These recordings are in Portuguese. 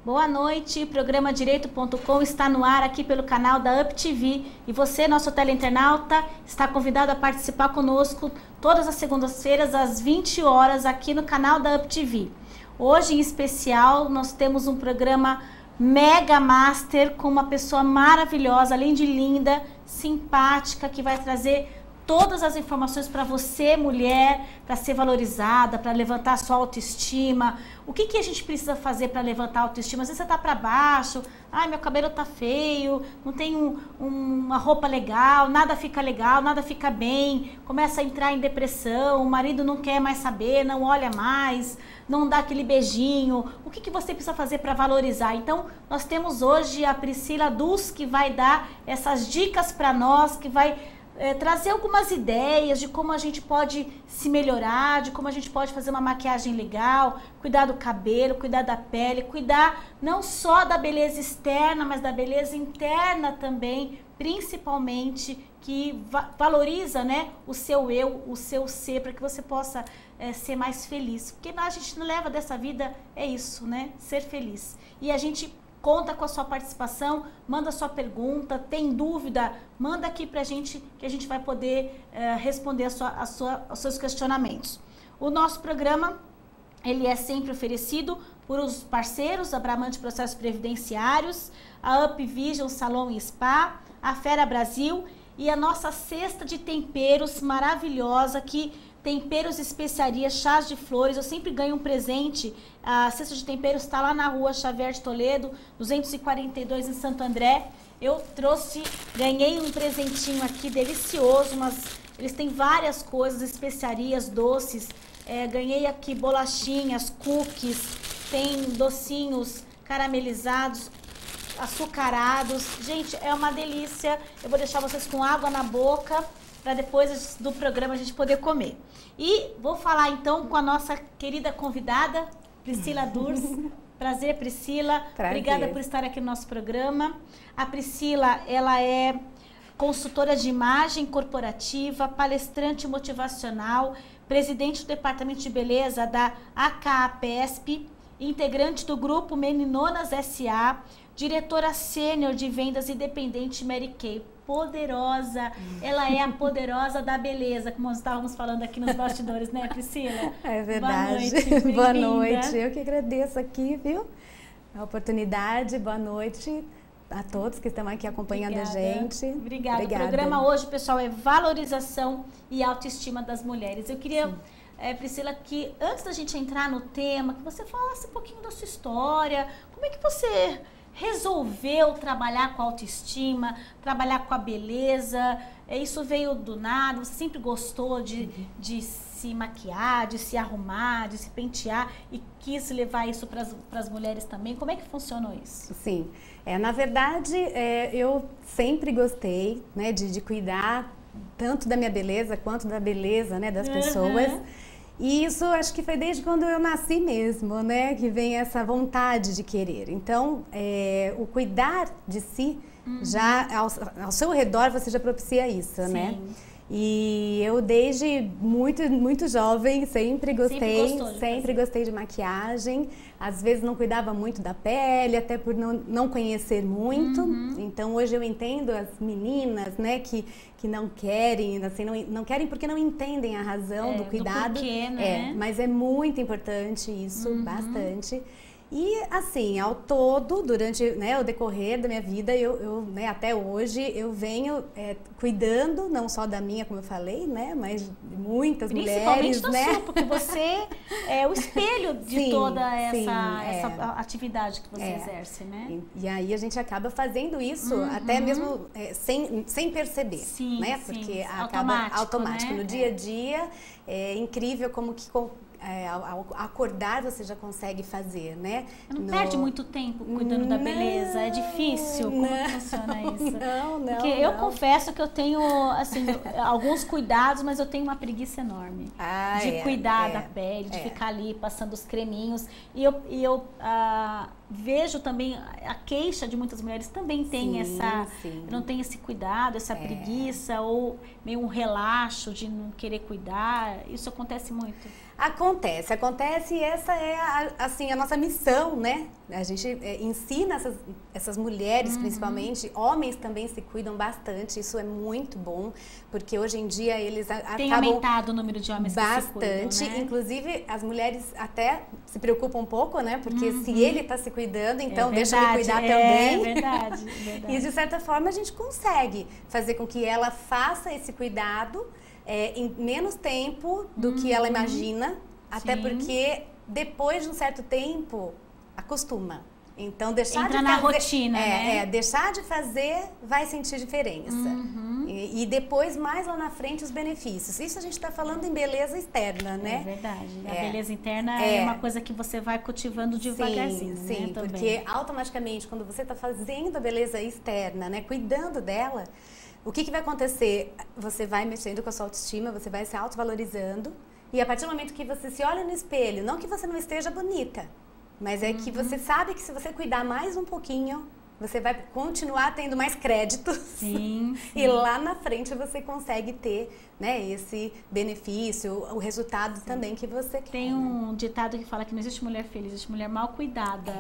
Boa noite, o programa Direito.com está no ar aqui pelo canal da Up TV e você, nosso teleinternauta, está convidado a participar conosco todas as segundas-feiras às 20 horas aqui no canal da Up TV. Hoje, em especial, nós temos um programa Mega Master com uma pessoa maravilhosa, além de linda, simpática, que vai trazer todas as informações para você, mulher, para ser valorizada, para levantar a sua autoestima. O que a gente precisa fazer para levantar a autoestima? Às vezes você está para baixo, ai, meu cabelo tá feio, não tenho uma roupa legal, nada fica legal, nada fica bem, começa a entrar em depressão, o marido não quer mais saber, não olha mais, não dá aquele beijinho. O que você precisa fazer para valorizar? Então, nós temos hoje a Priscila Dus, que vai dar essas dicas para nós, que vai trazer algumas ideias de como a gente pode se melhorar, de como a gente pode fazer uma maquiagem legal, cuidar do cabelo, cuidar da pele, cuidar não só da beleza externa, mas da beleza interna também, principalmente, que valoriza, né, o seu eu, o seu ser, para que você possa ser mais feliz. Porque a gente não leva dessa vida, é isso, né, ser feliz. E a gente conta com a sua participação, manda sua pergunta, tem dúvida, manda aqui pra gente que a gente vai poder responder aos seus questionamentos. O nosso programa, ele é sempre oferecido por os parceiros, a Bramante Processos Previdenciários, a Up Vision Salão e Spa, a Fera Brasil e a nossa cesta de temperos maravilhosa que temperos, especiarias, chás de flores. Eu sempre ganho um presente. A cesta de temperos está lá na rua Xavier de Toledo, 242 em Santo André. Eu ganhei um presentinho aqui delicioso, mas eles têm várias coisas, especiarias, doces. Ganhei aqui bolachinhas, cookies, tem docinhos caramelizados, açucarados. Gente, é uma delícia. Eu vou deixar vocês com água na boca para depois do programa a gente poder comer. E vou falar então com a nossa querida convidada, Priscila Dus. Prazer, Priscila. Prazer. Obrigada por estar aqui no nosso programa. A Priscila, ela é consultora de imagem corporativa, palestrante motivacional, presidente do Departamento de Beleza da AKAPESP, integrante do grupo Meninonas S.A., diretora sênior de vendas independente Mary Kay. Poderosa, ela é a poderosa da beleza, como nós estávamos falando aqui nos bastidores, né, Priscila? É verdade. Boa noite. Boa noite. Eu que agradeço aqui, viu? A oportunidade. Boa noite a todos que estão aqui acompanhando a gente. Obrigada. O programa hoje, pessoal, é valorização e autoestima das mulheres. Eu queria, Priscila, que antes da gente entrar no tema, que você falasse um pouquinho da sua história, como é que você resolveu trabalhar com a autoestima, trabalhar com a beleza? Isso veio do nada? Você sempre gostou de se maquiar, de se arrumar, de se pentear e quis levar isso para as mulheres também? Como é que funcionou isso? Sim, na verdade eu sempre gostei, né, de cuidar tanto da minha beleza quanto da beleza, né, das pessoas. E isso acho que foi desde quando eu nasci mesmo, né? Que vem essa vontade de querer. Então, o cuidar de si, já ao seu redor você já propicia isso, né? E eu desde muito jovem sempre gostei de maquiagem. Às vezes não cuidava muito da pele, até por não conhecer muito. Então hoje eu entendo as meninas, né, que não querem, assim, não querem porque não entendem a razão do cuidado. Do porquê, né? Mas é muito importante isso, bastante. E assim, ao todo, durante, né, o decorrer da minha vida, eu né, até hoje, eu venho cuidando, não só da minha, como eu falei, né, mas de muitas mulheres, da né? sua, porque você é o espelho de toda essa atividade que você exerce, né? E aí a gente acaba fazendo isso até mesmo sem perceber, né? Porque acaba automático. Né? No dia a dia, é incrível como que ao acordar você já consegue fazer, né? Não perde muito tempo cuidando da beleza? É difícil? Como funciona isso? Não. Porque eu confesso que eu tenho, assim, alguns cuidados, mas eu tenho uma preguiça enorme de cuidar da pele, de ficar ali passando os creminhos. E eu vejo também a queixa de muitas mulheres também tem não tem esse cuidado, essa preguiça ou meio um relaxo de não querer cuidar. Isso acontece muito. Acontece e essa é assim, a nossa missão, né? A gente ensina essas mulheres, principalmente, homens também se cuidam bastante, isso é muito bom, porque hoje em dia eles tem aumentado o número de homens bastante, que se cuidam, né? Inclusive as mulheres até se preocupam um pouco, né? Porque se ele está se cuidando, então deixa ele cuidar também. É verdade. E de certa forma a gente consegue fazer com que ela faça esse cuidado em menos tempo do que ela imagina, até porque depois de um certo tempo acostuma. Então entra na rotina, né? Deixar de fazer vai sentir diferença. E depois, mais lá na frente, os benefícios. Isso a gente está falando em beleza externa, né? É verdade. A beleza interna é uma coisa que você vai cultivando devagarzinho, Sim, né? Porque automaticamente, quando você está fazendo a beleza externa, né? Cuidando dela, o que vai acontecer? Você vai mexendo com a sua autoestima, você vai se autovalorizando. E a partir do momento que você se olha no espelho, não que você não esteja bonita, mas é que você sabe que se você cuidar mais um pouquinho, você vai continuar tendo mais créditos. Sim. E lá na frente você consegue ter, né, esse benefício, o resultado também que você quer. Tem um ditado que fala que não existe mulher feliz, existe mulher mal cuidada,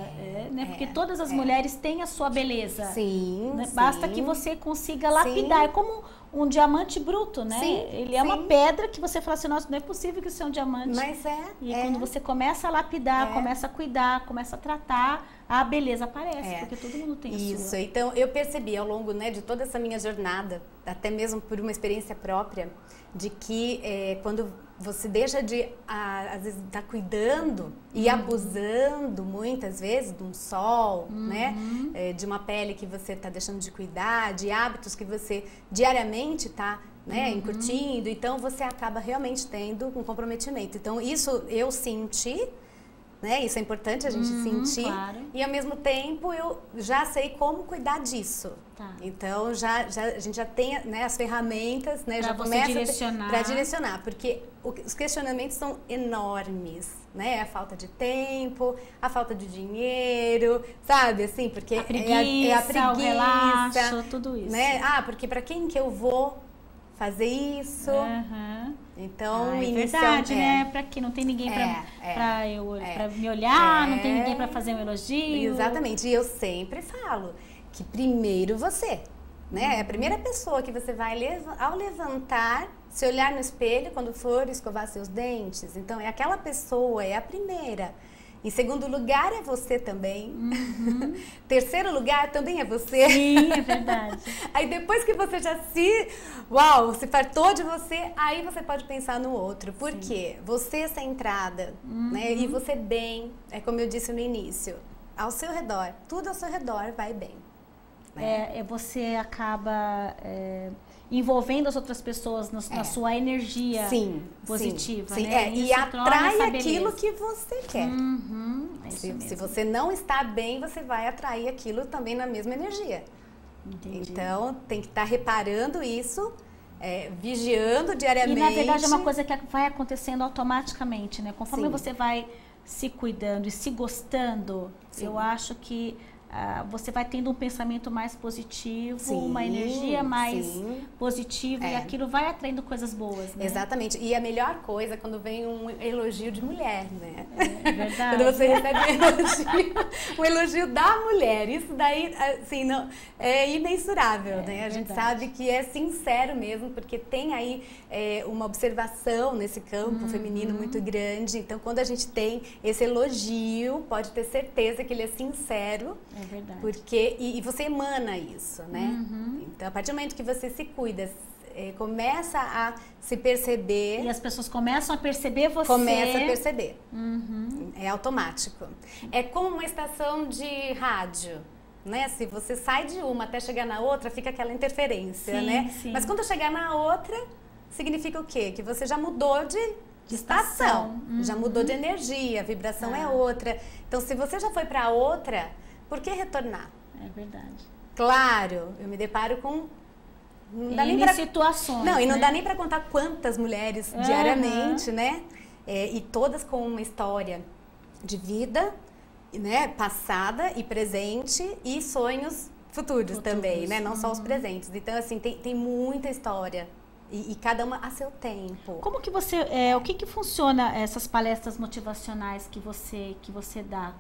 né? Porque todas as mulheres têm a sua beleza. Sim, né? Basta que você consiga lapidar. É como um diamante bruto, né? Ele é uma pedra que você fala assim, nossa, não é possível que isso é um diamante. Mas E quando você começa a lapidar, começa a cuidar, começa a tratar, a beleza aparece, porque todo mundo tem a sua. Então eu percebi ao longo, né, de toda essa minha jornada, até mesmo por uma experiência própria, de que quando você deixa de, às vezes, estar cuidando e abusando muitas vezes de um sol, né, de uma pele que você está deixando de cuidar, de hábitos que você diariamente está, né, incutindo, então você acaba realmente tendo um comprometimento. Então isso eu senti, né? Isso é importante a gente sentir. Claro. E ao mesmo tempo eu já sei como cuidar disso. Então a gente já tem, né, as ferramentas, né, já começa para direcionar, porque os questionamentos são enormes, né? A falta de tempo, a falta de dinheiro, sabe, assim, porque a preguiça, o relaxo, tudo isso, né? Porque para quem que eu vou fazer isso? Então, é verdade, né? Pra que não tem ninguém pra me olhar, não tem ninguém pra fazer um elogio. Exatamente. E eu sempre falo que primeiro você, né? É a primeira pessoa que você vai, ao levantar, se olhar no espelho quando for escovar seus dentes. Então, é aquela pessoa, é a primeira. Em segundo lugar é você também. Terceiro lugar também é você. Sim, é verdade. Aí depois que você já se fartou de você, aí você pode pensar no outro. Por quê? Você centrada, né? E você bem, é como eu disse no início, ao seu redor, tudo ao seu redor vai bem. Né? Você acaba envolvendo as outras pessoas na sua energia positiva. Sim. Né? E atrai aquilo que você quer. Se você não está bem, você vai atrair aquilo também na mesma energia. Entendi. Então, tem que estar reparando isso, vigiando diariamente. E, na verdade, é uma coisa que vai acontecendo automaticamente, né? Conforme você vai se cuidando e se gostando, eu acho que você vai tendo um pensamento mais positivo, uma energia mais positiva e aquilo vai atraindo coisas boas, né? Exatamente. E a melhor coisa é quando vem um elogio de mulher, né? É verdade. Quando você recebe um elogio da mulher. Isso daí, assim, não, é imensurável, né? A gente sabe que é sincero mesmo, porque tem aí uma observação nesse campo feminino muito grande. Então, quando a gente tem esse elogio, pode ter certeza que ele é sincero. É verdade. Porque, e você emana isso, né? Então, a partir do momento que você se cuida, começa a se perceber... E as pessoas começam a perceber você... Começa a perceber. É automático. É como uma estação de rádio, né? Se você sai de uma até chegar na outra, fica aquela interferência, né? Mas quando chegar na outra, significa o quê? Que você já mudou de estação. Já mudou de energia, a vibração é outra. Então, se você já foi para outra... Por que retornar? É verdade. Claro, eu me deparo com... Não dá nem situações. Não, e não dá nem para contar quantas mulheres diariamente, né? E todas com uma história de vida, né, passada e presente e sonhos futuros também, né? Não só os presentes. Então, assim, tem muita história. E cada uma a seu tempo. Como que você, o que funciona essas palestras motivacionais que você dá?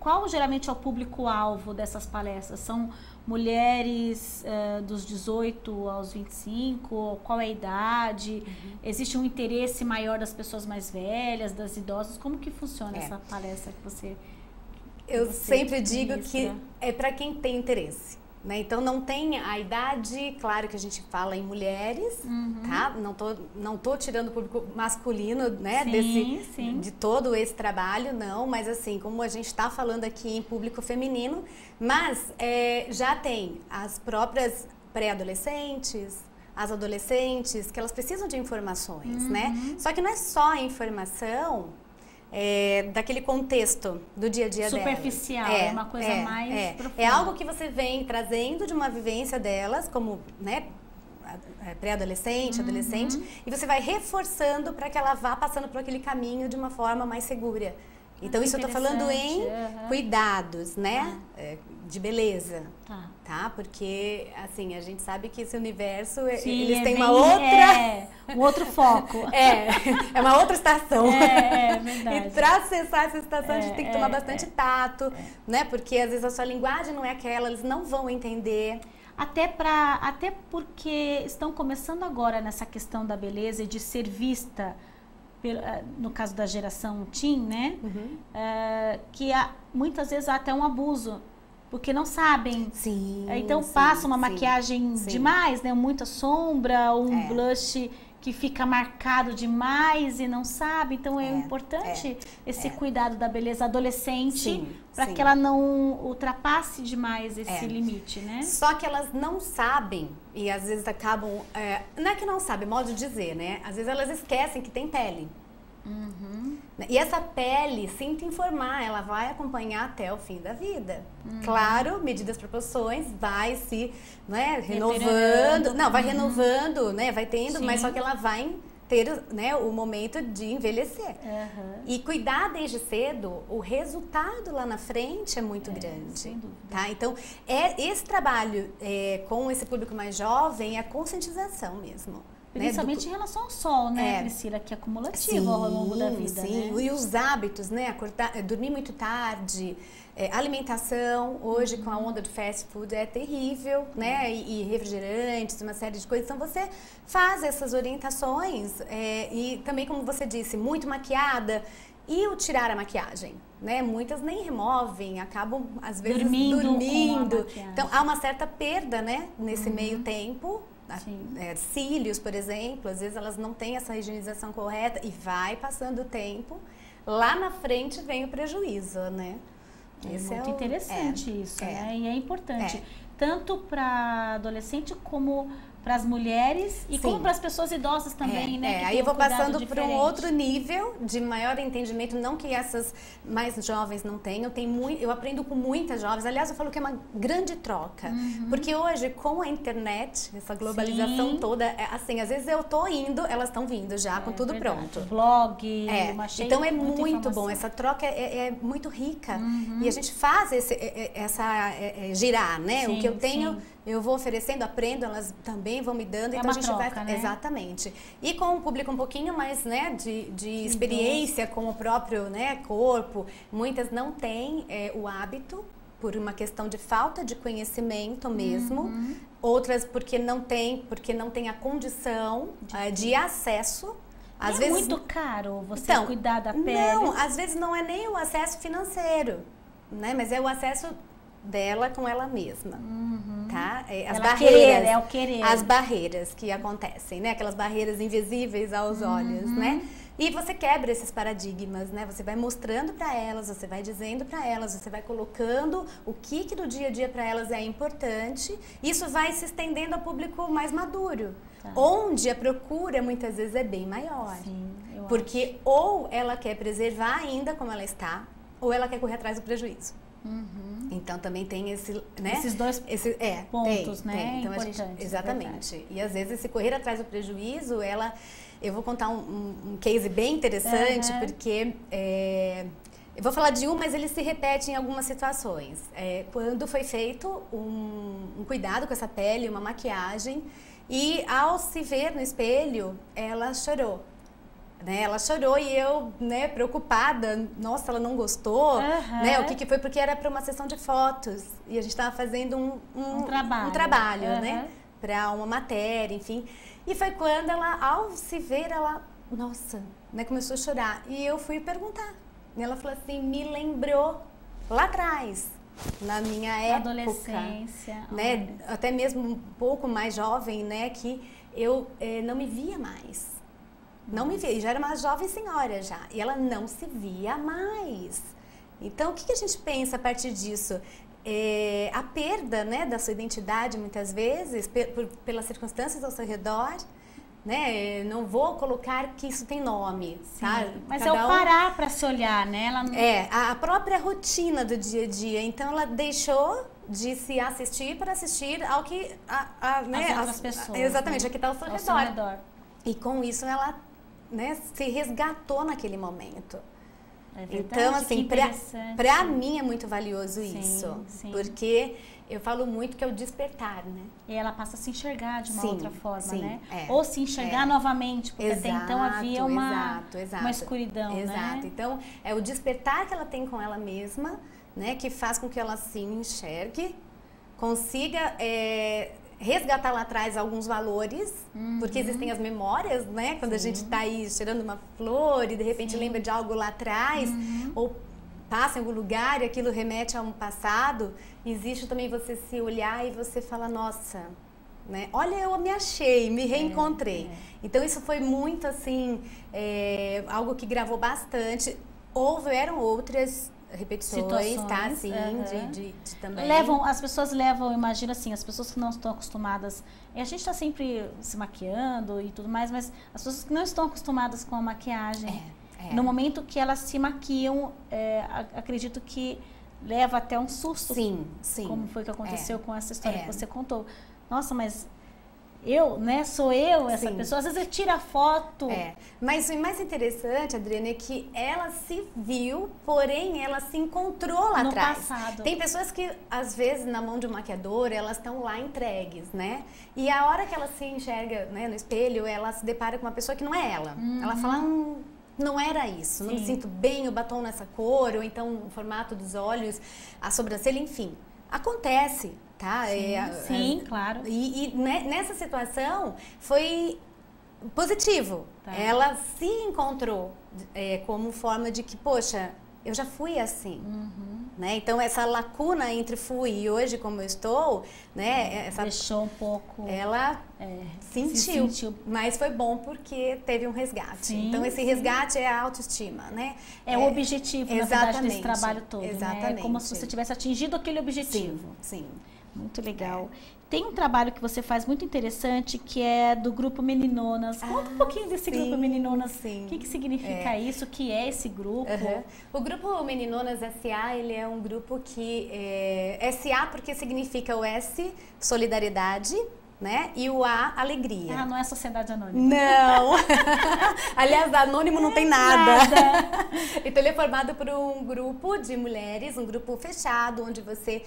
Qual geralmente é o público-alvo dessas palestras? São mulheres dos 18 aos 25? Qual é a idade? Existe um interesse maior das pessoas mais velhas, das idosas? Como que funciona essa palestra que você Eu sempre digo que é para quem tem interesse. Né? Então não tem a idade, claro que a gente fala em mulheres, tá? Não tô tirando o público masculino, né? Sim. De todo esse trabalho, não, mas assim, como a gente está falando aqui em público feminino, mas já tem as próprias pré-adolescentes, as adolescentes, que elas precisam de informações, né? Só que não é só a informação daquele contexto do dia a dia dela. Superficial, é uma coisa mais profunda. É algo que você vem trazendo de uma vivência delas, como, né, pré-adolescente, adolescente, e você vai reforçando para que ela vá passando por aquele caminho de uma forma mais segura. Então, isso eu tô falando em cuidados, né? De beleza, tá? Porque, assim, a gente sabe que esse universo, eles têm uma outra... um outro foco. É uma outra estação. É verdade. E para acessar essa estação, a gente tem que tomar bastante tato, né? Porque, às vezes, a sua linguagem não é aquela, eles não vão entender. Até porque estão começando agora nessa questão da beleza e de ser vista... no caso da geração teen, né? Que muitas vezes há até um abuso, porque não sabem. Então passa uma maquiagem demais, né? Muita sombra, um blush que fica marcado demais e não sabe. Então é importante esse cuidado da beleza adolescente para que ela não ultrapasse demais esse limite, né? Só que elas não sabem e às vezes acabam... não é que não sabem, modo de dizer, né? Às vezes elas esquecem que tem pele. E essa pele, sinto informar, ela vai acompanhar até o fim da vida. Claro, medidas proporções, vai se renovando. Não, vai renovando, né? Vai tendo, mas só que ela vai ter, né, o momento de envelhecer. E cuidar desde cedo, o resultado lá na frente é muito grande. Sem dúvida. Tá? Então, esse trabalho com esse público mais jovem é a conscientização mesmo. Principalmente em relação ao sol, né, Priscila, que é acumulativo ao longo da vida, né? E os hábitos, né, dormir muito tarde, alimentação, hoje com a onda do fast food é terrível, né, e refrigerantes, uma série de coisas. Então você faz essas orientações e também, como você disse, muito maquiada. E o tirar a maquiagem, né? Muitas nem removem, acabam às vezes dormindo. Então há uma certa perda, né, nesse meio tempo. Cílios, por exemplo, às vezes elas não têm essa higienização correta e vai passando o tempo, lá na frente vem o prejuízo, né? Esse muito interessante isso, né? E é importante, tanto para adolescente como para as mulheres e como para as pessoas idosas também, né? Aí eu vou passando para um outro nível de maior entendimento, não que essas mais jovens não tenham, eu aprendo com muitas jovens, aliás eu falo que é uma grande troca, porque hoje com a internet, essa globalização toda, assim, às vezes eu tô indo, elas estão vindo já com tudo pronto. Blog, então é muito bom, essa troca é muito rica e a gente faz girar, né? O que eu tenho, eu vou oferecendo, aprendo, elas também vão me dando, então a gente troca, vai... né? Exatamente. E com um público um pouquinho mais, né, de experiência com o próprio, né, corpo, muitas não têm o hábito, por uma questão de falta de conhecimento mesmo, outras porque não tem a condição de acesso. Às vezes muito caro você cuidar da pele. Não, às vezes não é nem o acesso financeiro, né, mas é o acesso dela com ela mesma, tá? As barreiras, as barreiras que acontecem, né? Aquelas barreiras invisíveis aos olhos, né? E você quebra esses paradigmas, né? Você vai mostrando para elas, você vai dizendo para elas, você vai colocando o que do dia a dia para elas é importante. Isso vai se estendendo ao público mais maduro, onde a procura muitas vezes é bem maior. Porque ou ela quer preservar ainda como ela está, ou ela quer correr atrás do prejuízo. Então também tem esses dois pontos, né? Então, exatamente. E às vezes esse correr atrás do prejuízo, eu vou contar um case bem interessante, porque Eu vou falar de um, mas ele se repete em algumas situações. Quando foi feito um cuidado com essa pele, uma maquiagem, e ao se ver no espelho, ela chorou. Né? Ela chorou e eu, né, preocupada, nossa, ela não gostou, né? O que foi? Porque era para uma sessão de fotos e a gente estava fazendo um trabalho, né? Para uma matéria, enfim. E foi quando ela, ao se ver, ela, nossa, né, começou a chorar. E eu fui perguntar. E ela falou assim, me lembrou lá atrás, na minha época, adolescência, né, até mesmo um pouco mais jovem, né, que eu não me via mais. Não me via, já era uma jovem senhora já, e ela não se via mais. Então, o que a gente pensa a partir disso? A perda, né, da sua identidade, muitas vezes, pelas circunstâncias ao seu redor, né? Não vou colocar que isso tem nome, tá? Mas é o parar para se olhar, né? Ela não... a própria rotina do dia a dia. Então, ela deixou de se assistir para assistir ao que né, as outras pessoas. Exatamente, né? Aqui está ao seu redor. E com isso, ela, né, se resgatou naquele momento. É verdade, então, assim, para mim é muito valioso isso. Sim. Porque eu falo muito que é o despertar, né? E ela passa a se enxergar de uma outra forma, né? É, ou se enxergar novamente, porque até então havia uma escuridão, né? Então, é o despertar que ela tem com ela mesma, né? Que faz com que ela se enxergue, consiga resgatar lá atrás alguns valores, porque existem as memórias, né? Quando a gente está aí cheirando uma flor e de repente lembra de algo lá atrás, ou passa em algum lugar e aquilo remete a um passado, existe também você se olhar e você fala, nossa, né? Olha, eu me achei, me reencontrei. Então isso foi muito assim, algo que gravou bastante. Houveram outras repetições, tá? Sim, de também. As pessoas levam, imagina assim, as pessoas que não estão acostumadas, a gente está sempre se maquiando e tudo mais, mas as pessoas que não estão acostumadas com a maquiagem, no momento que elas se maquiam, acredito que leva até um susto. Sim. Como foi que aconteceu com essa história que você contou. Nossa, mas eu, né? Sou eu essa pessoa. Às vezes tira foto. Mas o mais interessante, Adriana, é que ela se viu, porém ela se encontrou lá atrás. No passado. Tem pessoas que, às vezes, na mão de um maquiador, elas estão lá entregues, né? E a hora que ela se enxerga, né, no espelho, ela se depara com uma pessoa que não é ela. Ela fala, não era isso, não me sinto bem, o batom nessa cor, ou então o formato dos olhos, a sobrancelha, enfim. Acontece, tá? Sim, claro. E nessa situação foi positivo. Tá. Ela se encontrou como forma de que, poxa, eu já fui assim. Né? Então, essa lacuna entre fui e hoje como eu estou, né? Deixou um pouco... Ela sentiu, mas foi bom porque teve um resgate. Então, esse resgate é a autoestima, né? É o objetivo, na verdade, desse trabalho todo. Exatamente. Né? É como se você tivesse atingido aquele objetivo. Sim. Muito legal. Tem um trabalho que você faz muito interessante, que é do Grupo Meninonas. Conta um pouquinho desse Grupo Meninonas. O que significa isso? O que é esse grupo? O Grupo Meninonas S.A., ele é um grupo que... S.A. porque significa o S, solidariedade, né? E o A, alegria. Não é Sociedade Anônima. Não! Aliás, anônimo não tem nada. Então, ele é formado por um grupo de mulheres, um grupo fechado, onde você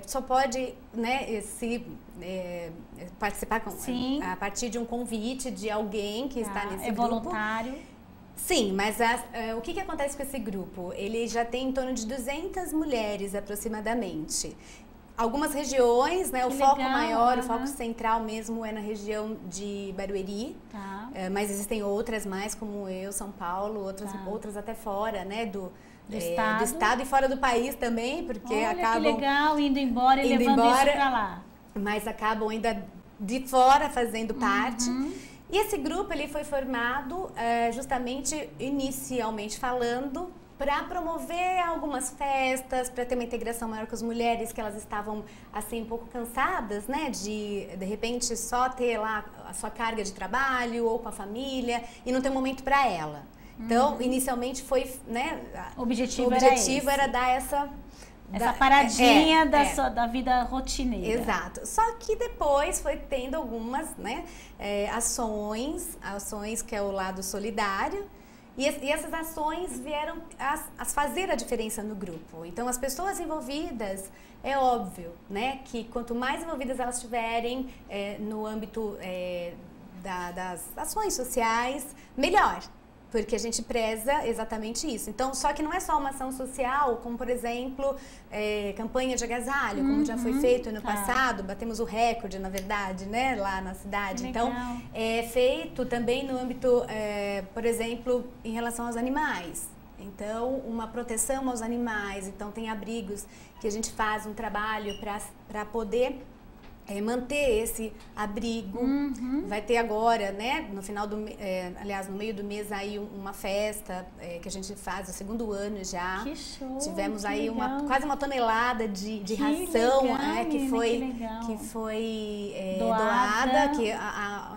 só pode, né, participar a partir de um convite de alguém que está nesse grupo. É voluntário. Sim, mas o que acontece com esse grupo? Ele já tem em torno de 200 mulheres, aproximadamente. Algumas regiões, né? O foco maior, o foco central mesmo é na região de Barueri. Tá. Mas existem outras mais, como eu, São Paulo, outras até fora, né? Do estado e fora do país também, porque acabam... que legal, indo embora e levando isso pra lá. Mas acabam ainda de fora fazendo parte. E esse grupo, ele foi formado justamente, inicialmente falando, para promover algumas festas, para ter uma integração maior com as mulheres, que elas estavam, assim, um pouco cansadas, né? De repente, só ter lá a sua carga de trabalho ou com a família e não ter um momento para ela. Então, inicialmente foi, né? O objetivo era dar essa paradinha da vida rotineira. Exato. Só que depois foi tendo algumas, né, ações que é o lado solidário. E essas ações vieram a fazer a diferença no grupo. Então, as pessoas envolvidas, é óbvio, né, que quanto mais envolvidas elas estiverem no âmbito das ações sociais, melhor. Porque a gente preza exatamente isso. Então, só que não é só uma ação social, como, por exemplo, campanha de agasalho, como já foi feito no passado, batemos o recorde, na verdade, né, lá na cidade. Então, é feito também no âmbito, por exemplo, em relação aos animais. Então, uma proteção aos animais. Então, tem abrigos que a gente faz um trabalho para poder manter esse abrigo. Vai ter agora, né, no final do aliás, no meio do mês aí uma festa que a gente faz o 2º ano já. Que show! Tivemos que aí legal. quase uma tonelada de que ração legal, que foi doada, que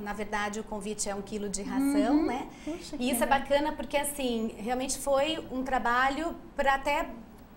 na verdade o convite é 1 quilo de ração, né? Puxa, e isso é bacana porque assim, realmente foi um trabalho para até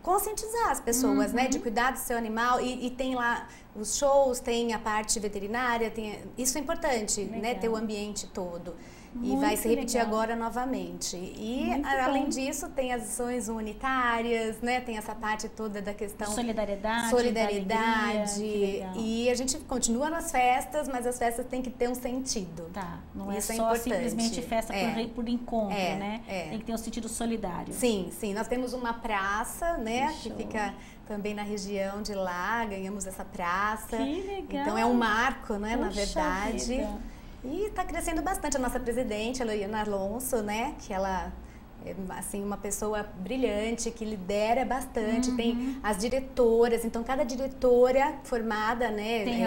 conscientizar as pessoas, né, de cuidar do seu animal e tem lá os shows, tem a parte veterinária, isso é importante, né, ter o ambiente todo. E vai se repetir agora novamente. E, além disso, tem as ações humanitárias, né? Tem essa parte toda da questão... Solidariedade. Alegria, e a gente continua nas festas, mas as festas têm que ter um sentido. Tá, não isso é é só importante. simplesmente festa por encontro, né? Tem que ter um sentido solidário. Sim, sim. Nós temos uma praça, né? Que fica também na região de lá, ganhamos essa praça. Que legal. Então, é um marco, né? Na verdade. Vida. E está crescendo bastante. A nossa presidente, a Loiana Alonso, né, que ela é assim, uma pessoa brilhante, que lidera bastante, tem as diretoras, então cada diretora formada, né, tem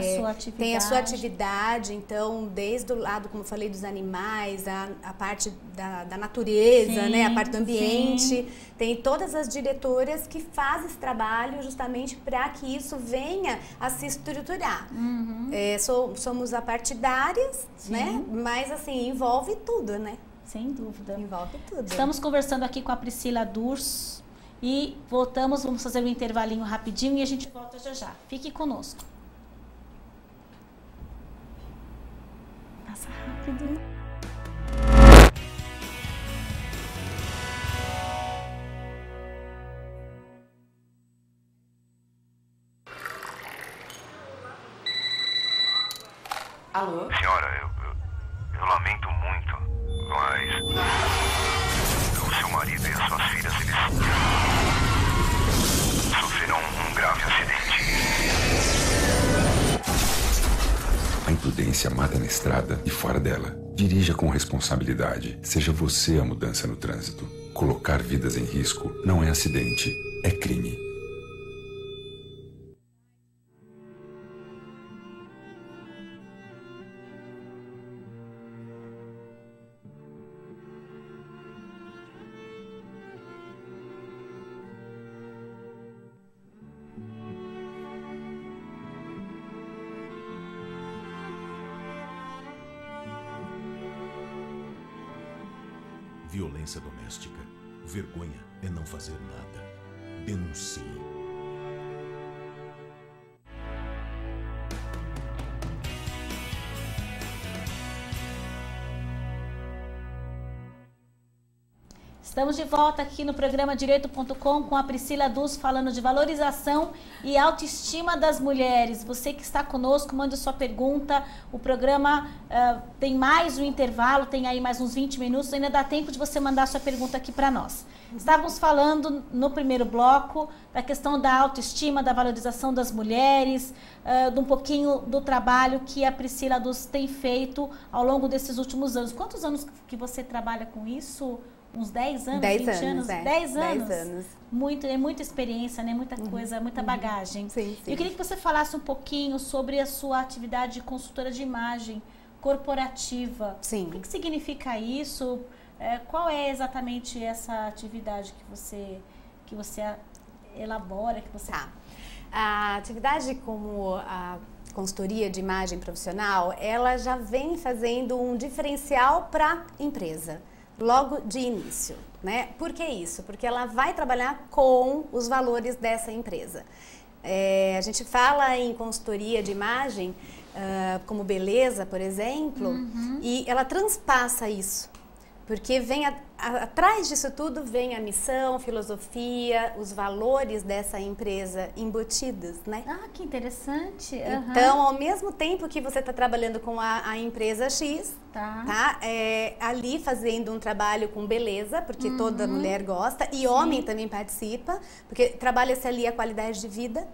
a sua atividade. Então desde o lado, como eu falei, dos animais, a parte da natureza, né, a parte do ambiente, tem todas as diretoras que fazem esse trabalho justamente para que isso venha a se estruturar. Somos apartidárias, né, mas assim, envolve tudo, né? Sem dúvida. Envolve tudo. Estamos conversando aqui com a Priscila Durso e vamos fazer um intervalinho rapidinho e a gente volta já já. Fique conosco. Passa rápido. Alô? Senhora, eu lamento muito, mas o seu marido e as suas filhas, eles sofreram um grave acidente. A imprudência mata na estrada e fora dela. Dirija com responsabilidade. Seja você a mudança no trânsito. Colocar vidas em risco não é acidente, é crime. Violência doméstica. Vergonha é não fazer nada. Denuncie. Estamos de volta aqui no programa Direito.com com a Priscila Durso falando de valorização e autoestima das mulheres. Você que está conosco, mande sua pergunta. O programa tem mais um intervalo, tem aí mais uns 20 minutos. Ainda dá tempo de você mandar sua pergunta aqui para nós. Estávamos falando no primeiro bloco da questão da autoestima, da valorização das mulheres, de um pouquinho do trabalho que a Priscila Durso tem feito ao longo desses últimos anos. Quantos anos que você trabalha com isso? Uns 10 anos, 10 20 anos, 10 anos? 10 anos. Muita experiência, né? Muita coisa, muita bagagem. Sim. Eu queria que você falasse um pouquinho sobre a sua atividade de consultora de imagem corporativa. Sim. O que significa isso? Qual é exatamente essa atividade que você elabora, que você... A atividade como a consultoria de imagem profissional, ela já vem fazendo um diferencial para a empresa. Logo de início, né? Por que isso? Porque ela vai trabalhar com os valores dessa empresa. A gente fala em consultoria de imagem, como beleza, por exemplo, e ela transpassa isso Porque vem atrás disso tudo vem a missão, filosofia, os valores dessa empresa embutidos, né? Ah, que interessante. Então, ao mesmo tempo que você está trabalhando com a empresa X, tá? Ali fazendo um trabalho com beleza, porque toda mulher gosta, e homem também participa, porque trabalha-se ali a qualidade de vida,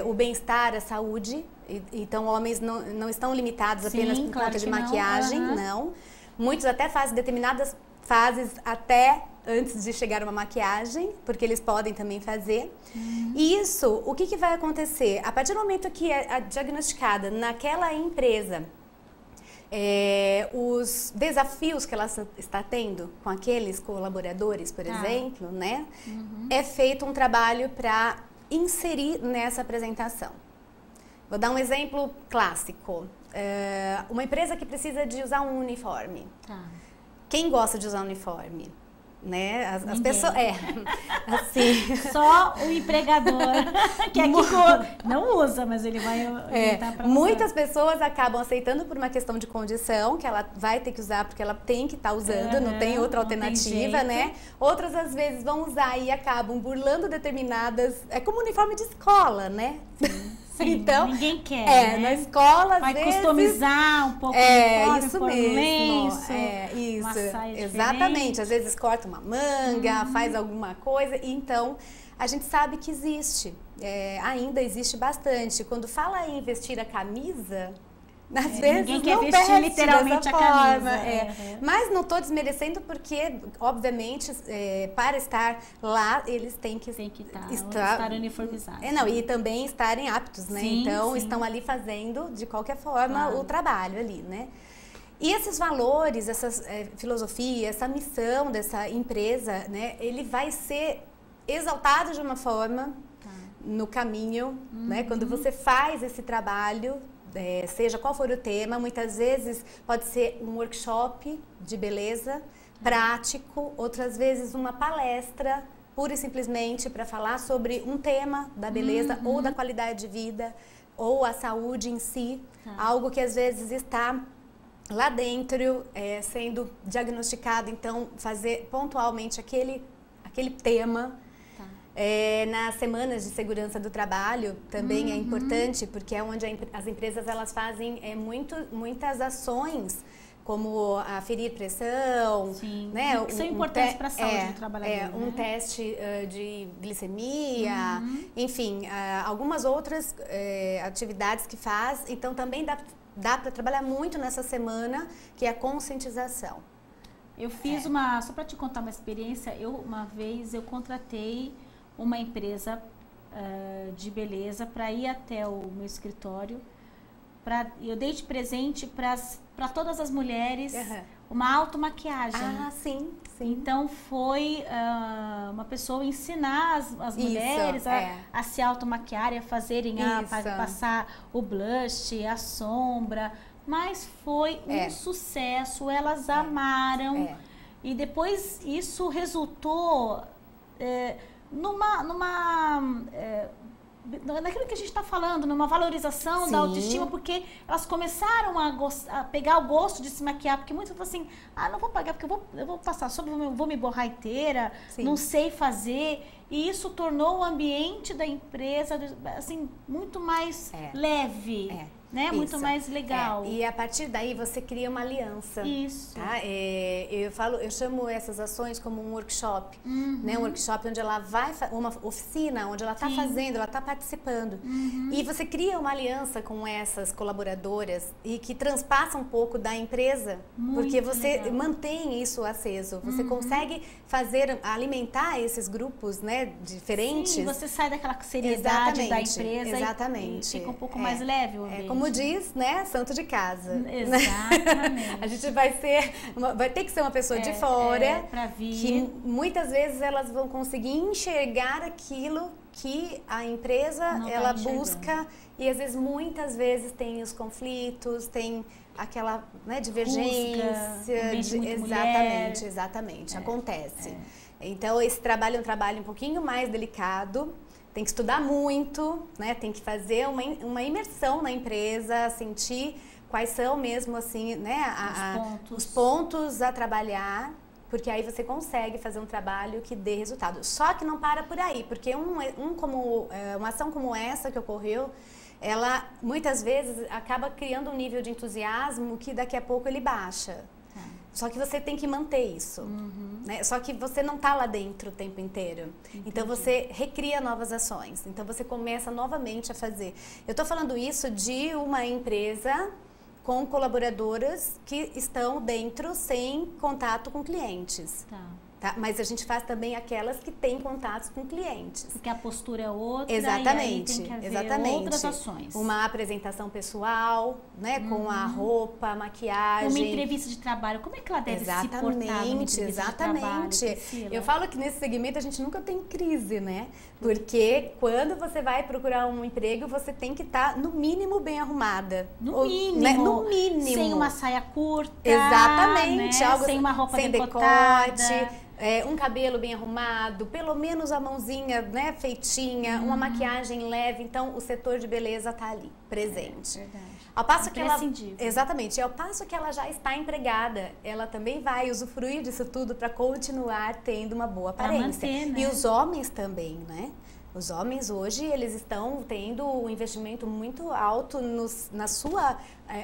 o bem-estar, a saúde. Então, homens não estão limitados apenas por conta de maquiagem, não. Muitos até fazem determinadas fases até antes de chegar uma maquiagem, porque eles podem também fazer. E isso, o que vai acontecer? A partir do momento que é diagnosticada naquela empresa, os desafios que ela está tendo com aqueles colaboradores, por exemplo, né? É feito um trabalho para inserir nessa apresentação. Vou dar um exemplo clássico. Uma empresa que precisa de usar um uniforme. Quem gosta de usar uniforme? Né? As pessoas... assim... Só o empregador que não usa, mas ele vai orientar para muitas pessoas acabam aceitando por uma questão de condição, que ela vai ter que usar porque ela tem que estar usando, não tem outra alternativa, né? Outras, às vezes, vão usar e acabam burlando determinadas... É como uniforme de escola, né? Sim, então, ninguém quer, né? Na escola, vai às vezes... customizar um pouco o uniforme, isso pôr mesmo. Lenço, Isso. uma saia Exatamente. diferente. Às vezes corta uma manga, faz alguma coisa. Então, a gente sabe que existe. Ainda existe bastante. Quando fala em vestir a camisa... Às vezes ninguém quer não vestir literalmente a camisa. Mas não estou desmerecendo porque, obviamente, para estar lá, eles têm que estar uniformizados. E também estarem aptos, né? Sim, então, estão ali fazendo, de qualquer forma, o trabalho ali, né? E esses valores, essa filosofia, essa missão dessa empresa, né? Ele vai ser exaltado de uma forma no caminho, né? Quando você faz esse trabalho, seja qual for o tema, muitas vezes pode ser um workshop de beleza prático, outras vezes uma palestra pura e simplesmente para falar sobre um tema da beleza ou da qualidade de vida ou a saúde em si, algo que às vezes está lá dentro sendo diagnosticado, então fazer pontualmente aquele tema. Nas semanas de segurança do trabalho também é importante, porque é onde as empresas elas fazem muitas ações, como aferir pressão, né? Que são importantes para a saúde do trabalhador. Um teste de glicemia, enfim, algumas outras atividades que faz. Então também dá para trabalhar muito nessa semana, que é a conscientização. Eu fiz só para te contar uma experiência, uma vez eu contratei uma empresa de beleza para ir até o meu escritório. Eu dei de presente para todas as mulheres uma automaquiagem. Sim. Então foi uma pessoa ensinar as mulheres a se automaquiarem, a fazerem, a passar o blush, a sombra. Mas foi um sucesso, elas amaram. E depois isso resultou naquilo que a gente está falando, numa valorização da autoestima, porque elas começaram a pegar o gosto de se maquiar, porque muitas falam assim, não vou pagar porque eu vou passar sobre, vou me borrar inteira, não sei fazer, e isso tornou o ambiente da empresa assim muito mais leve. Né? Muito mais legal. E a partir daí você cria uma aliança. Isso. Tá? Eu chamo essas ações como um workshop, né? Um workshop onde ela vai, uma oficina onde ela está fazendo, ela está participando. E você cria uma aliança com essas colaboradoras e que transpassa um pouco da empresa, porque você mantém isso aceso. Você consegue alimentar esses grupos, né? Diferentes. Sim, você sai daquela seriedade da empresa e fica um pouco mais leve o ambiente. Como diz, né? Santo de casa. Exatamente. A gente vai ter que ser uma pessoa de fora, pra vir. Que muitas vezes elas vão conseguir enxergar aquilo que a empresa ela busca, e às vezes muitas vezes tem os conflitos, tem aquela divergência. Exatamente. Acontece. Então esse trabalho é um trabalho um pouquinho mais delicado. Tem que estudar muito, né? Tem que fazer uma imersão na empresa, sentir quais são mesmo, assim, né, os pontos a trabalhar, porque aí você consegue fazer um trabalho que dê resultado. Só que não para por aí, porque uma ação como essa que ocorreu, ela muitas vezes acaba criando um nível de entusiasmo que daqui a pouco ele baixa. Só que você tem que manter isso, né? Só que você não está lá dentro o tempo inteiro. Entendi. Então você recria novas ações. Então você começa novamente a fazer. Eu estou falando isso de uma empresa com colaboradoras que estão dentro sem contato com clientes. Tá? Mas a gente faz também aquelas que têm contatos com clientes. Porque a postura é outra. Exatamente, e aí tem que exatamente. Outras ações. Uma apresentação pessoal, né, com a roupa, a maquiagem. Uma entrevista de trabalho, como é que ela deve se portar numa entrevista de trabalho, Priscila? Eu falo que nesse segmento a gente nunca tem crise, né? Porque quando você vai procurar um emprego, você tem que estar, no mínimo, bem arrumada. No mínimo. Né? No mínimo. Sem uma saia curta. Exatamente. Né? Algo sem uma roupa sem decotada. Decote. Um cabelo bem arrumado, pelo menos a mãozinha, né, feitinha, uma maquiagem leve. Então, o setor de beleza está ali, presente. Verdade. Ao passo que ela, exatamente, ao passo que ela já está empregada, ela também vai usufruir disso tudo para continuar tendo uma boa aparência. Manter, né? E os homens também, né? Os homens hoje, eles estão tendo um investimento muito alto na sua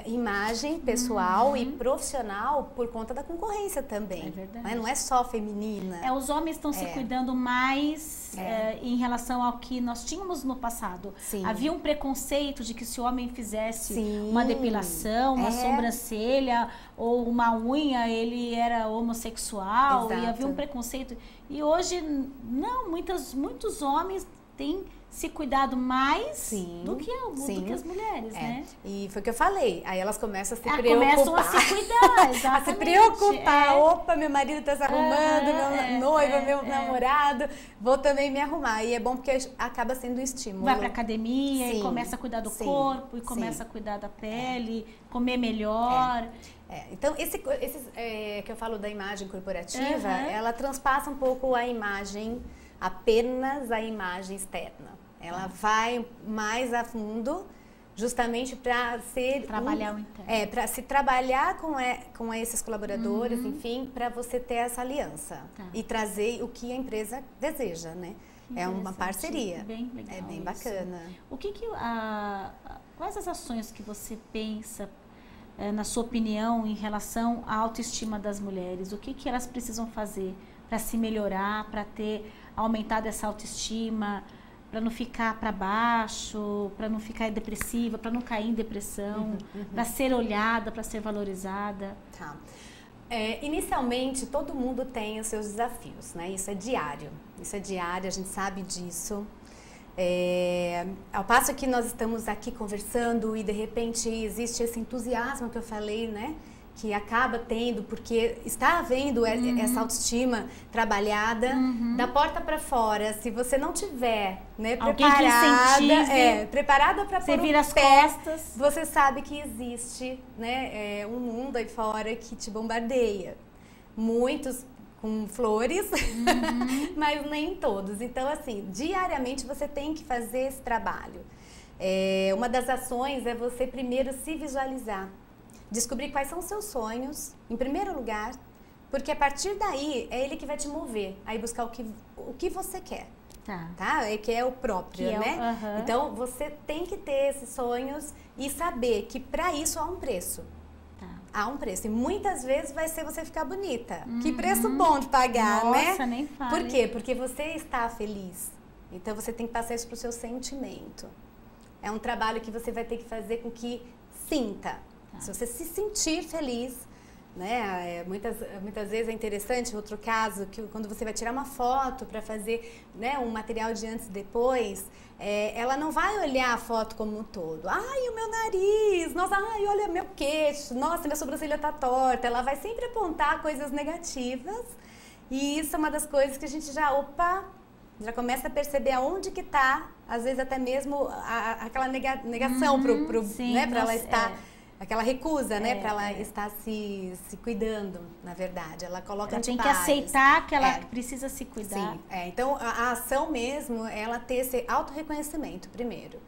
imagem pessoal e profissional por conta da concorrência também. É verdade. Né? Não é só feminina. Os homens estão se cuidando mais em relação ao que nós tínhamos no passado. Sim. Havia um preconceito de que se o homem fizesse Sim. uma depilação, uma sobrancelha ou uma unha, ele era homossexual. Exato. E havia um preconceito. E hoje, não, muitos homens têm se cuidado mais do que as mulheres, né? E foi o que eu falei. Aí elas começam a se preocupar. Começam a se cuidar, exatamente. A se preocupar. Opa, meu marido está se arrumando, meu noivo, meu namorado. Vou também me arrumar. E é bom porque acaba sendo um estímulo. Vai pra academia e começa a cuidar do corpo, e começa a cuidar da pele, comer melhor. Então, esses que eu falo da imagem corporativa, ela transpassa um pouco a imagem, apenas a imagem externa. Ela vai mais a fundo, justamente para ser... Trabalhar o interno. Para se trabalhar com esses colaboradores, enfim, para você ter essa aliança. E trazer o que a empresa deseja, né? É uma parceria. Bem legal. É bem bacana. Quais as ações que você pensa, na sua opinião, em relação à autoestima das mulheres? O que elas precisam fazer para se melhorar, para ter aumentado essa autoestima, para não ficar para baixo, para não ficar depressiva, para não cair em depressão, para ser olhada, para ser valorizada? Tá. Inicialmente, todo mundo tem os seus desafios, né? Isso é diário, a gente sabe disso. Ao passo que nós estamos aqui conversando e de repente existe esse entusiasmo que eu falei, né? Que acaba tendo, porque está havendo essa autoestima trabalhada da porta para fora. Se você não tiver, né, preparada para pôr vira as pé, costas, você sabe que existe, né, um mundo aí fora que te bombardeia. Muitos com flores, mas nem todos. Então, assim, diariamente você tem que fazer esse trabalho. Uma das ações é você primeiro se visualizar. Descobrir quais são os seus sonhos, em primeiro lugar, porque a partir daí é ele que vai te mover, aí buscar o que você quer, tá? Que é o próprio, né? Então, você tem que ter esses sonhos e saber que para isso há um preço. Há um preço. E muitas vezes vai ser você ficar bonita. Que preço bom de pagar, né? Nossa, nem fale. Por quê? Porque você está feliz. Então, você tem que passar isso para o seu sentimento. É um trabalho que você vai ter que fazer com que sinta. Se você se sentir feliz, né? Muitas vezes é interessante, outro caso, que quando você vai tirar uma foto para fazer, né, um material de antes e depois, ela não vai olhar a foto como um todo. Ai, o meu nariz, nossa, ai, olha meu queixo, nossa, minha sobrancelha tá torta. Ela vai sempre apontar coisas negativas e isso é uma das coisas que a gente já já começa a perceber aonde que tá, às vezes até mesmo aquela negação né, para ela estar... Aquela recusa, né, para ela estar se cuidando, na verdade. Ela coloca ela tem que aceitar que ela precisa se cuidar. Sim, então a ação mesmo é ela ter esse autorreconhecimento primeiro.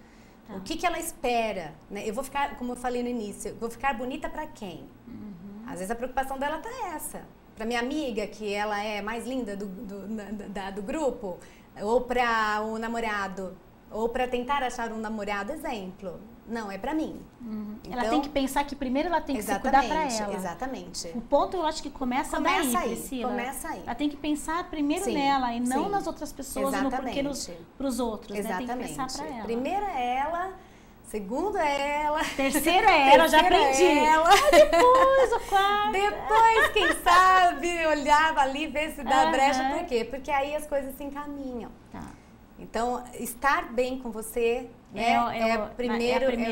Tá. O que ela espera, né? Eu vou ficar, como eu falei no início, eu vou ficar bonita para quem? Às vezes a preocupação dela tá essa. Para minha amiga, que ela é mais linda do grupo, ou para o namorado, ou para tentar achar um namorado, exemplo. Não, é para mim. Então, ela tem que pensar que primeiro ela tem que se cuidar para ela. Exatamente. O ponto eu acho que começa daí, aí, Priscila. começa aí. Ela tem que pensar primeiro Sim, nela e não sim. nas outras pessoas e no porquê para os outros. Exatamente. Né? Tem que pensar para ela. Primeiro é ela, segundo é ela. Terceiro é ela, já aprendi. É ela. Depois o quarto. Depois, quem sabe, olhava ali, ver se dá brecha. Por quê? Porque aí as coisas se encaminham. Tá. Então, estar bem com você é o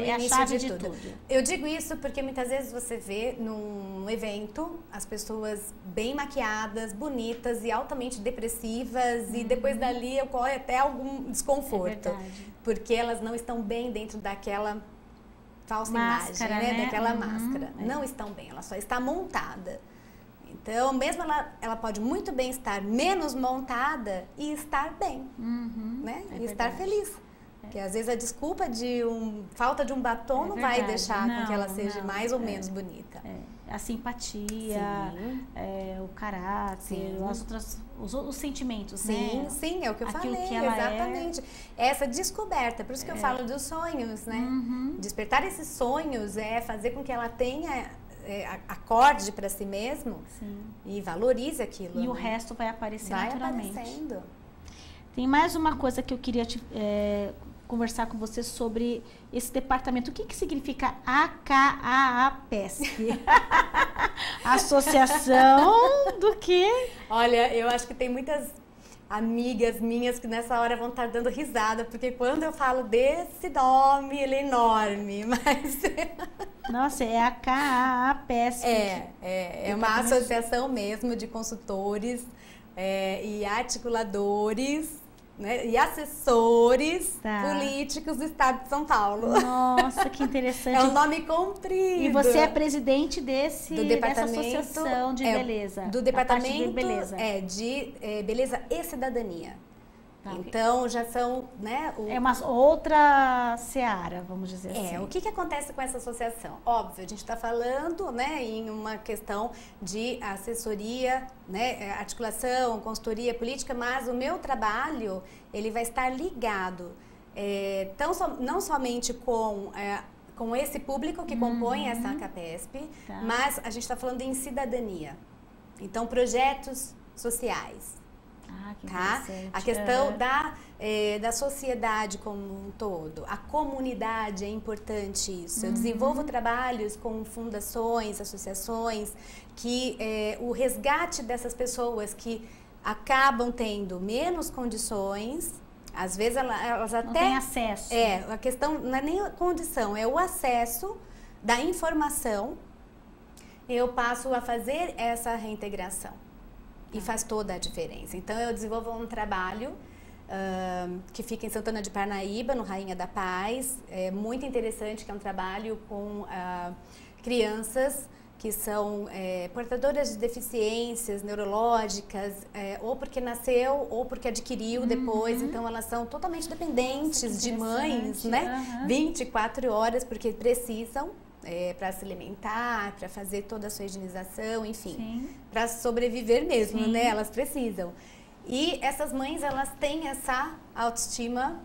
início de tudo. Eu digo isso porque muitas vezes você vê num evento as pessoas bem maquiadas, bonitas e altamente depressivas e depois dali ocorre até algum desconforto. Porque elas não estão bem dentro daquela falsa máscara, imagem, né? Daquela Uhum, máscara. Não estão bem, ela só está montada. Então, mesmo ela pode muito bem estar menos montada e estar bem, né? E estar feliz. Porque às vezes a desculpa de falta de um batom não vai deixar com que ela seja mais ou menos bonita. A simpatia, o caráter, os sentimentos, sim, né? Sim, é o que eu Aquilo falei, que ela exatamente. Essa descoberta, por isso que eu falo dos sonhos, né? Despertar esses sonhos é fazer com que ela tenha, acorde para si mesmo. Sim. E valorize aquilo. E né? o resto vai aparecer vai naturalmente. Aparecendo. Tem mais uma coisa que eu queria conversar com você sobre esse departamento. O que significa AKAAPESP? Associação do quê? Olha, eu acho que tem muitas amigas minhas que nessa hora vão estar dando risada, porque quando eu falo desse nome, ele é enorme, mas... Nossa, é a AKAAPESP. É uma associação mesmo de consultores e articuladores, né, e assessores políticos do Estado de São Paulo. Nossa, que interessante. É um nome comprido. E você é presidente dessa associação de beleza. Do departamento de beleza. De beleza e cidadania. Então, já são, né... É uma outra seara, vamos dizer assim. O que acontece com essa associação? Óbvio, a gente está falando, né, em uma questão de assessoria, né, articulação, consultoria política, mas o meu trabalho, ele vai estar ligado, não somente com esse público que compõe essa AKAPESP, mas a gente está falando em cidadania. Então, projetos sociais. A questão da sociedade como um todo, a comunidade é importante isso. Eu desenvolvo trabalhos com fundações, associações, que o resgate dessas pessoas que acabam tendo menos condições, às vezes elas até... Não têm acesso. A questão não é nem a condição, é o acesso da informação. Eu passo a fazer essa reintegração. E faz toda a diferença. Então, eu desenvolvo um trabalho que fica em Santana de Parnaíba, no Rainha da Paz. É muito interessante, que é um trabalho com crianças que são portadoras de deficiências neurológicas, ou porque nasceu, ou porque adquiriu depois. Então, elas são totalmente dependentes de mães, né? 24 horas, porque precisam. Para se alimentar, para fazer toda a sua higienização, enfim, para sobreviver mesmo, né? Elas precisam. E essas mães, elas têm essa autoestima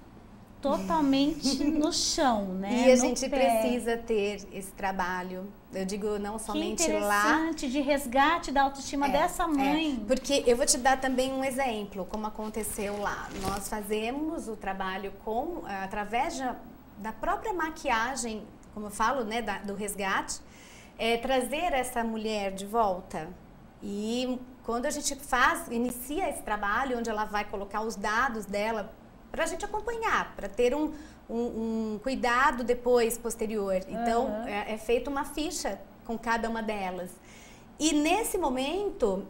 totalmente no chão, né? E a gente precisa ter esse trabalho. Eu digo não somente lá. Que de resgate da autoestima dessa mãe. Porque eu vou te dar também um exemplo, como aconteceu lá. Nós fazemos o trabalho através da própria maquiagem, como eu falo, né, do resgate, trazer essa mulher de volta. E quando a gente inicia esse trabalho, onde ela vai colocar os dados dela, para a gente acompanhar, para ter um cuidado depois, posterior. Então, é feita uma ficha com cada uma delas. E nesse momento,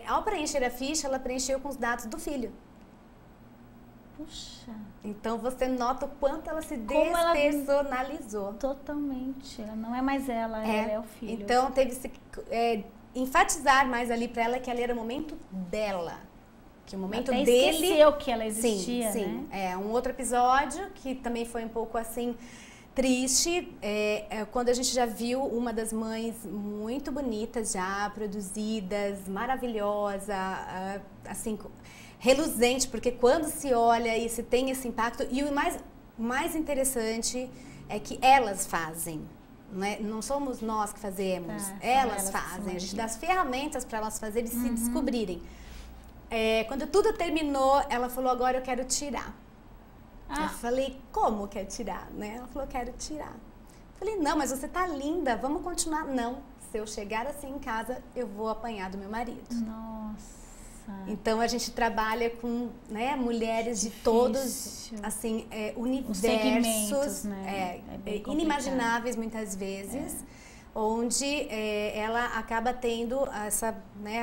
ao preencher a ficha, ela preencheu com os dados do filho. Puxa. Então, você nota o quanto ela se despersonalizou. Totalmente. Ela não é mais ela é o filho. Então, teve que enfatizar mais ali para ela que ali era o momento dela. que o momento Até dele... esqueceu que ela existia, sim, né? É, um outro episódio que também foi um pouco assim triste, quando a gente já viu uma das mães muito bonitas já, produzidas, maravilhosa, assim, reluzente, porque quando se olha e se tem esse impacto, e o mais interessante é que elas fazem. Não somos nós que fazemos, elas fazem. A gente dá as ferramentas para elas fazerem e se descobrirem. Quando tudo terminou, ela falou, agora eu quero tirar. Eu falei, como quer tirar? Ela falou, quero tirar. Eu falei, não, mas você tá linda, vamos continuar. Não, se eu chegar assim em casa, eu vou apanhar do meu marido. Nossa. Então a gente trabalha com mulheres de todos, assim, universos, inimagináveis muitas vezes, onde ela acaba tendo essa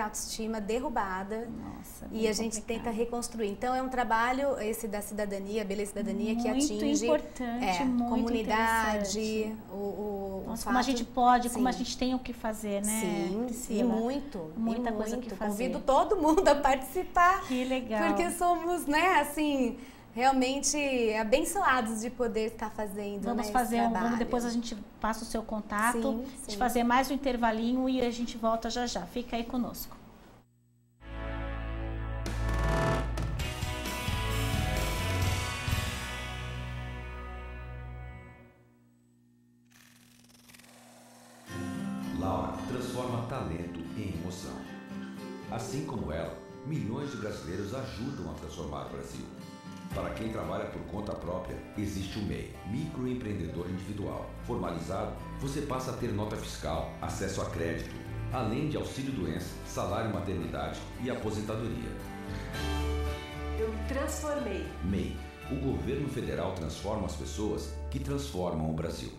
autoestima derrubada. Nossa, e a gente tenta reconstruir. Então é um trabalho esse da cidadania, beleza cidadania, que atinge muito importante, muito comunidade, Nossa, como a gente pode, como a gente tem o que fazer, né? Sim, Priscila? muita coisa que fazer. Convido todo mundo a participar. Que legal. Porque somos, assim, realmente abençoados de poder estar fazendo. Vamos fazer depois a gente passa o seu contato, de fazer mais um intervalinho e a gente volta já já. Fica aí conosco. Laura transforma talento em emoção. Assim como ela, milhões de brasileiros ajudam a transformar o Brasil. Para quem trabalha por conta própria, existe o MEI, microempreendedor individual. Formalizado, você passa a ter nota fiscal, acesso a crédito, além de auxílio-doença, salário-maternidade e aposentadoria. Eu me transformei. MEI, o governo federal transforma as pessoas que transformam o Brasil.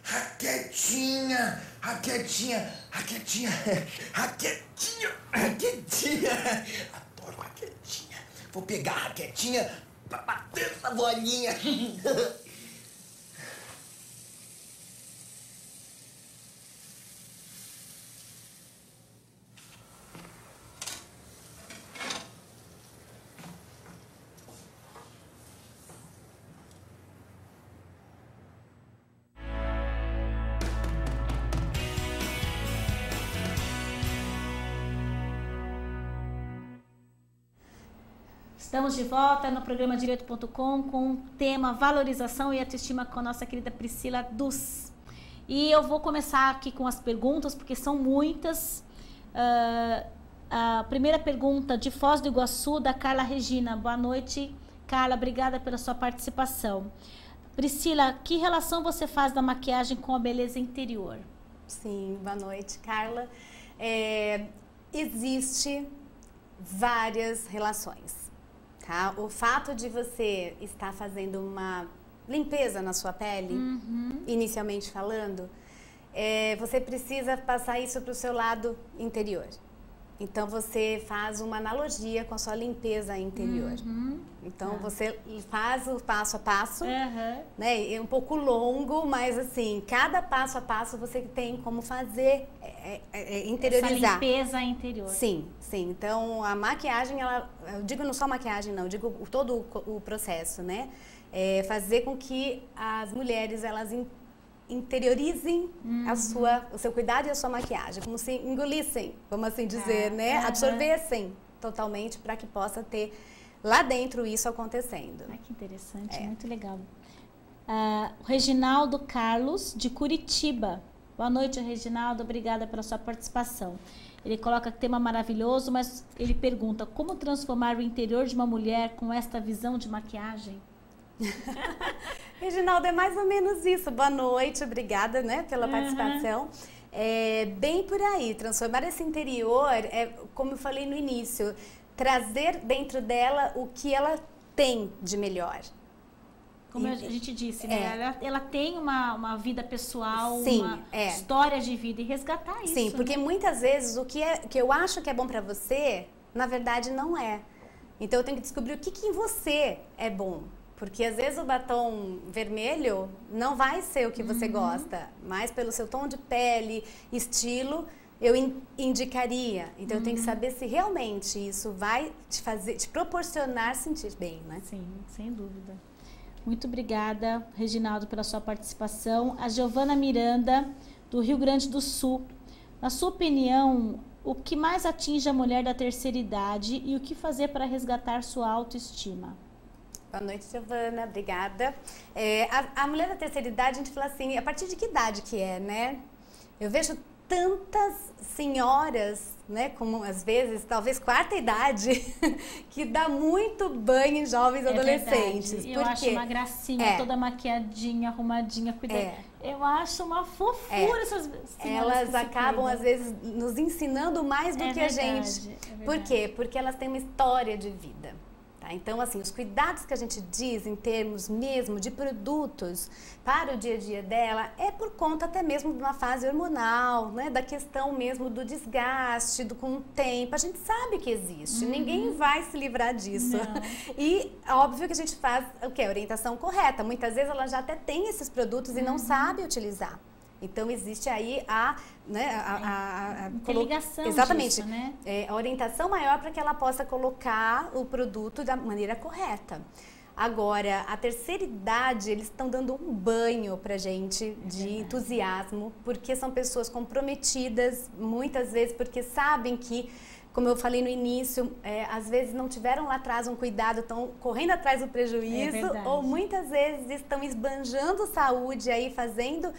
Raquetinha, Raquetinha, Raquetinha, Raquetinha, Raquetinha. Adoro Raquetinha. Vou pegar a Raquetinha pra bater essa bolinha. Estamos de volta no programa Direito.com com o tema valorização e autoestima com a nossa querida Priscila Dus. E eu vou começar aqui com as perguntas, porque são muitas. A primeira pergunta de Foz do Iguaçu, da Carla Regina. Boa noite, Carla. Obrigada pela sua participação. Priscila, que relação você faz da maquiagem com a beleza interior? Sim, boa noite, Carla. Existe várias relações. Tá? O fato de você estar fazendo uma limpeza na sua pele, inicialmente falando, você precisa passar isso para o seu lado interior. Então, você faz uma analogia com a sua limpeza interior. Então, você faz o passo a passo, né? É um pouco longo, mas assim, cada passo a passo você tem como fazer, interiorizar. Essa limpeza interior. Sim, sim. Então, a maquiagem, eu digo não só maquiagem não, eu digo todo o processo, né? Fazer com que as mulheres, elas interiorizem o seu cuidado e a sua maquiagem, como se engolissem, vamos assim dizer, né? Absorvessem totalmente para que possa ter lá dentro isso acontecendo. Ai, que interessante, muito legal. O Reginaldo Carlos, de Curitiba. Boa noite, Reginaldo, obrigada pela sua participação. Ele coloca tema maravilhoso, mas ele pergunta, como transformar o interior de uma mulher com esta visão de maquiagem? Reginaldo, é mais ou menos isso. Boa noite, obrigada, né, pela participação. Bem por aí, transformar esse interior, como eu falei no início, trazer dentro dela o que ela tem de melhor. Como a gente disse, né? Ela tem uma vida pessoal, sim, uma história de vida, e resgatar isso. Sim, porque muitas vezes o que eu acho que é bom pra você, na verdade não é. Então eu tenho que descobrir o que em você é bom. Porque às vezes o batom vermelho não vai ser o que você gosta, mas pelo seu tom de pele, estilo, eu indicaria. Então, eu tenho que saber se realmente isso vai te proporcionar sentir bem, né? Sim, sem dúvida. Muito obrigada, Reginaldo, pela sua participação. A Giovana Miranda, do Rio Grande do Sul. Na sua opinião, o que mais atinge a mulher da terceira idade e o que fazer para resgatar sua autoestima? Boa noite, Giovana. Obrigada. A mulher da terceira idade, a gente fala assim, a partir de que idade que é, né? Eu vejo tantas senhoras, né, como às vezes, talvez quarta idade, que dá muito banho em jovens adolescentes. Verdade. Eu acho uma gracinha, toda maquiadinha, arrumadinha, cuidada. Eu acho uma fofura essas senhoras. Elas acabam, às vezes, nos ensinando mais do que a gente. Por quê? Porque elas têm uma história de vida. Então, assim, os cuidados que a gente diz em termos mesmo de produtos para o dia a dia dela é por conta até mesmo de uma fase hormonal, né? Da questão mesmo do desgaste, com o tempo. A gente sabe que existe, ninguém vai se livrar disso. Não. E óbvio que a gente faz o quê? A orientação correta. Muitas vezes ela já até tem esses produtos e não sabe utilizar. Então, existe aí a interligação exatamente, disso, né? A orientação maior para que ela possa colocar o produto da maneira correta. Agora, a terceira idade, eles estão dando um banho pra gente de entusiasmo, porque são pessoas comprometidas, muitas vezes, porque sabem que, como eu falei no início, às vezes não tiveram lá atrás um cuidado, estão correndo atrás do prejuízo, ou muitas vezes estão esbanjando saúde aí, fazendo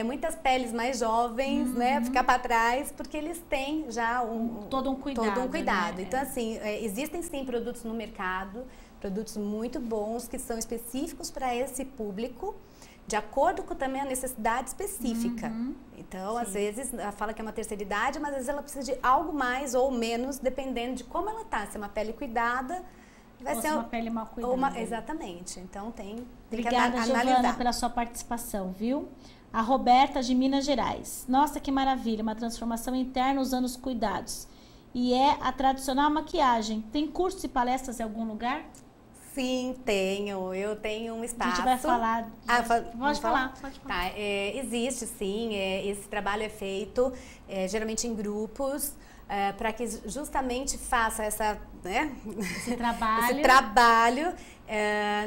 muitas peles mais jovens, né, ficar para trás, porque eles têm já todo um cuidado. Né? Então, assim, existem sim produtos no mercado, produtos muito bons que são específicos para esse público, de acordo com também a necessidade específica. Então, às vezes, ela fala que é uma terceira idade, mas às vezes ela precisa de algo mais ou menos, dependendo de como ela está. Se é uma pele cuidada, vai ser uma pele mal cuidada. Exatamente. Então, tem Obrigada, que analisar. Giovana, pela sua participação, viu? A Roberta, de Minas Gerais. Nossa, que maravilha, uma transformação interna usando os cuidados. E é a tradicional maquiagem. Tem cursos e palestras em algum lugar? Sim, tenho. Eu tenho um espaço. A gente vai falar. Pode falar. Tá, existe sim. Esse trabalho é feito geralmente em grupos para que justamente faça esse trabalho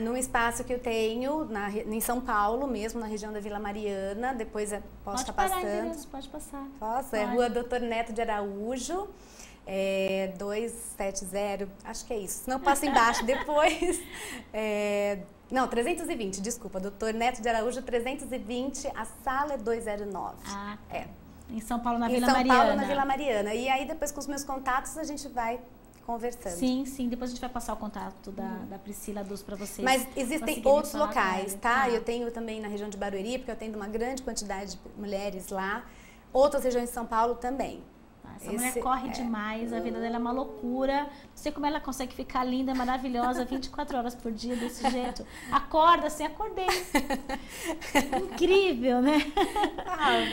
num espaço que eu tenho em São Paulo mesmo, na região da Vila Mariana. Depois posso estar passando. Pode passar. Posso? É Rua Doutor Neto de Araújo. 270, acho que é isso. Não, passa embaixo depois. Não, 320, desculpa. Doutor Neto de Araújo, 320, a sala é 209. Em São Paulo, na Vila Mariana. Em São Paulo, na Vila Mariana. E aí, depois, com os meus contatos, a gente vai conversando. Sim. Depois a gente vai passar o contato da Priscila Dus para vocês. Mas existem outros locais, tá? Eu tenho também na região de Barueri, porque eu atendo uma grande quantidade de mulheres lá. Outras regiões de São Paulo também. Essa mulher corre demais, a vida dela é uma loucura. Não sei como ela consegue ficar linda, maravilhosa, 24 horas por dia desse jeito. Acorda assim, acordei. Incrível, né?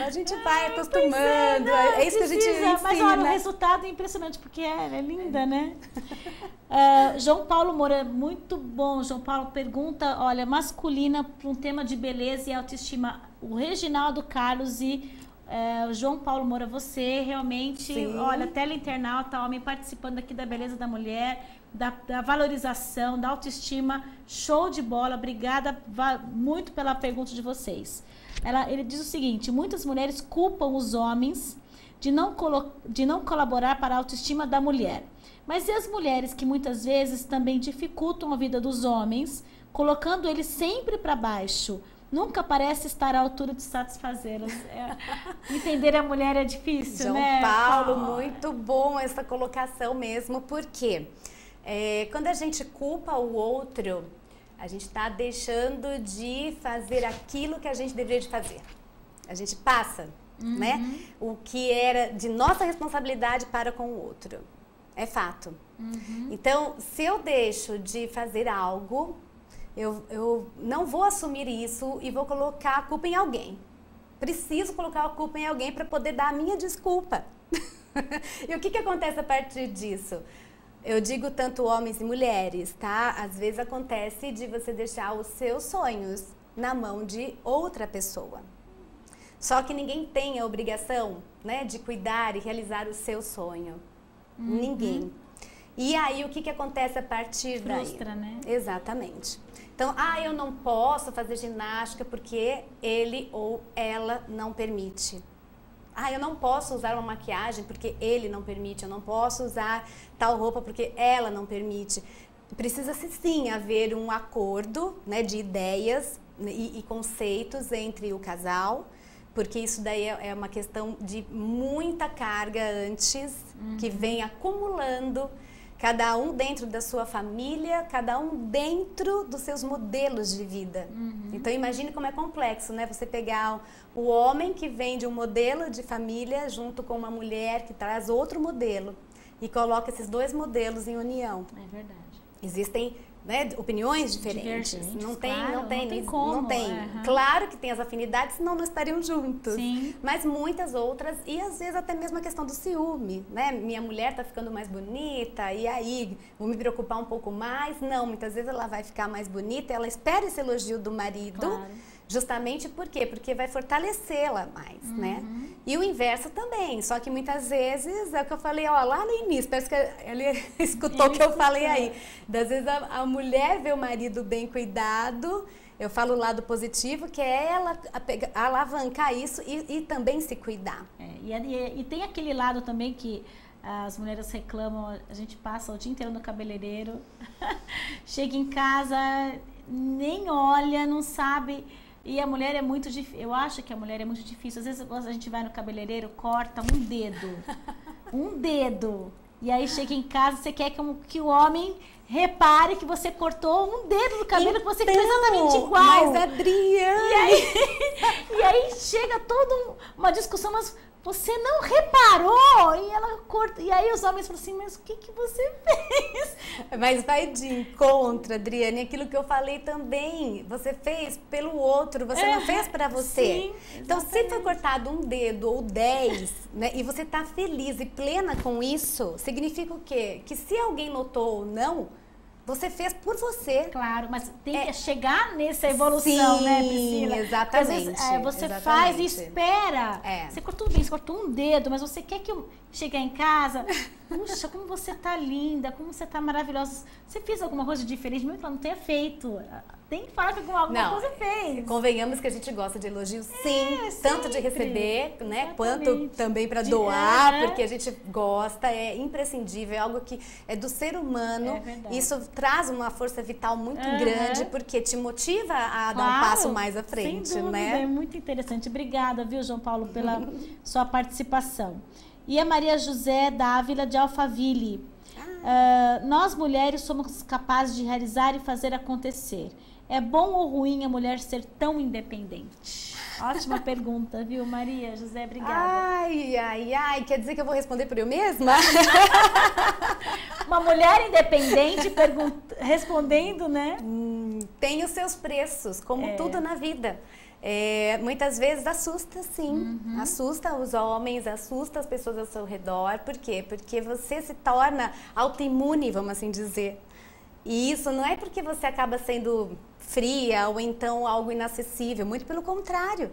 A gente vai acostumando, é isso que a gente ensina. Mas olha, o resultado é impressionante, porque ela é linda, né? João Paulo Moura, muito bom. João Paulo pergunta, olha, masculina para um tema de beleza e autoestima. O Reginaldo Carlos e o João Paulo Moura, você realmente, olha, teleinternauta, homem participando aqui da beleza da mulher, da valorização, da autoestima, show de bola, obrigada muito pela pergunta de vocês. Ele diz o seguinte, muitas mulheres culpam os homens de não colaborar para a autoestima da mulher, mas e as mulheres que muitas vezes também dificultam a vida dos homens, colocando eles sempre para baixo? Nunca parece estar à altura de satisfazê-las. Entender a mulher é difícil, né? João Paulo, muito bom essa colocação mesmo, porque quando a gente culpa o outro, a gente está deixando de fazer aquilo que a gente deveria de fazer. A gente passa, né? O que era de nossa responsabilidade para com o outro. É fato. Então, se eu deixo de fazer algo, eu não vou assumir isso e vou colocar a culpa em alguém. Preciso colocar a culpa em alguém para poder dar a minha desculpa. E o que acontece a partir disso? Eu digo tanto homens e mulheres, tá? Às vezes acontece de você deixar os seus sonhos na mão de outra pessoa. Só que ninguém tem a obrigação, né, de cuidar e realizar o seu sonho. Ninguém. E aí, o que acontece a partir daí? Frustra, né? Exatamente. Então, eu não posso fazer ginástica porque ele ou ela não permite. Eu não posso usar uma maquiagem porque ele não permite. Eu não posso usar tal roupa porque ela não permite. Precisa-se sim haver um acordo, né, de ideias e conceitos entre o casal, porque isso daí é uma questão de muita carga antes, que vem acumulando, cada um dentro da sua família, cada um dentro dos seus modelos de vida. Então imagine como é complexo, né? Você pegar o homem que vem de um modelo de família junto com uma mulher que traz outro modelo e coloca esses dois modelos em união. É verdade. Existem, né, opiniões diferentes. Não tem, claro, não tem, não tem como. Não tem. Claro que tem as afinidades, senão não estariam juntos. Sim. Mas muitas outras, e às vezes até mesmo a questão do ciúme, né? Minha mulher tá ficando mais bonita, e aí vou me preocupar um pouco mais. Não, muitas vezes ela vai ficar mais bonita, ela espera esse elogio do marido. Claro. Justamente por quê? Porque vai fortalecê-la mais, né? E o inverso também, só que muitas vezes, é o que eu falei, lá no início, parece que ele escutou o que eu falei aí. Das vezes a mulher vê o marido bem cuidado, eu falo o lado positivo, que é ela alavancar isso e também se cuidar. E tem aquele lado também que as mulheres reclamam, a gente passa o dia inteiro no cabeleireiro, chega em casa, nem olha, não sabe... E a mulher é muito difícil, eu acho que a mulher é muito difícil. Às vezes a gente vai no cabeleireiro, corta um dedo. E aí chega em casa, você quer que o homem repare que você cortou um dedo do cabelo, que você fez exatamente igual. Mas, Adriana... E aí chega toda uma discussão, mas você não reparou? E ela corta. E aí os homens falam assim, mas o que você fez? Mas vai de encontro, Adriane, aquilo que eu falei também. Você fez pelo outro, você não fez para você. Sim, então, se foi cortado um dedo ou 10, né, e você tá feliz e plena com isso, significa o quê? Que se alguém notou ou não, você fez por você. Claro, mas tem que chegar nessa evolução, sim, né, Priscila? Exatamente. Porque, às vezes, você faz e espera. Você cortou bem, você cortou um dedo, mas você quer que eu chegar em casa... Puxa, como você tá linda, como você tá maravilhosa. Você fez alguma coisa diferente, mesmo que ela não tenha feito. Tem que falar que alguma coisa fez. Convenhamos que a gente gosta de elogios, sim, tanto de receber, né, quanto também para doar, porque a gente gosta, é imprescindível, é algo que é do ser humano. Isso traz uma força vital muito grande, porque te motiva a dar um passo mais à frente, sem dúvida, né? É muito interessante. Obrigada, viu, João Paulo, pela sua participação. E a Maria José Dávila de Alphaville. Nós mulheres somos capazes de realizar e fazer acontecer. É bom ou ruim a mulher ser tão independente? Ótima pergunta, viu, Maria José? Obrigada. Ai, quer dizer que eu vou responder por eu mesma? Uma mulher independente respondendo, né? Tem os seus preços, como tudo na vida. Muitas vezes assusta, sim. Assusta os homens, assusta as pessoas ao seu redor. Por quê? Porque você se torna autoimune, vamos assim dizer. E isso não é porque você acaba sendo fria ou então algo inacessível, muito pelo contrário.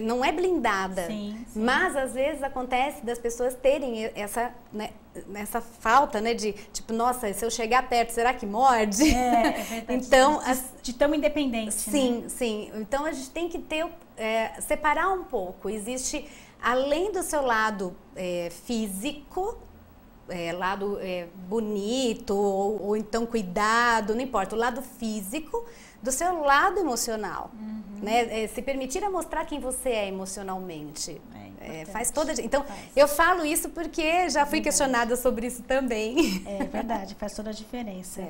Não é blindada, sim. Mas às vezes acontece das pessoas terem essa falta, né, de tipo, nossa, se eu chegar perto, será que morde? É verdade. Então, de tão independente. Sim, né? Sim. Então a gente tem que separar um pouco. Existe, além do seu lado físico, lado bonito ou então cuidado, não importa, o lado físico, do seu lado emocional, né? Se permitir a mostrar quem você é emocionalmente, faz toda. Então, eu falo isso porque já fui questionada sobre isso também. É verdade, faz toda a diferença.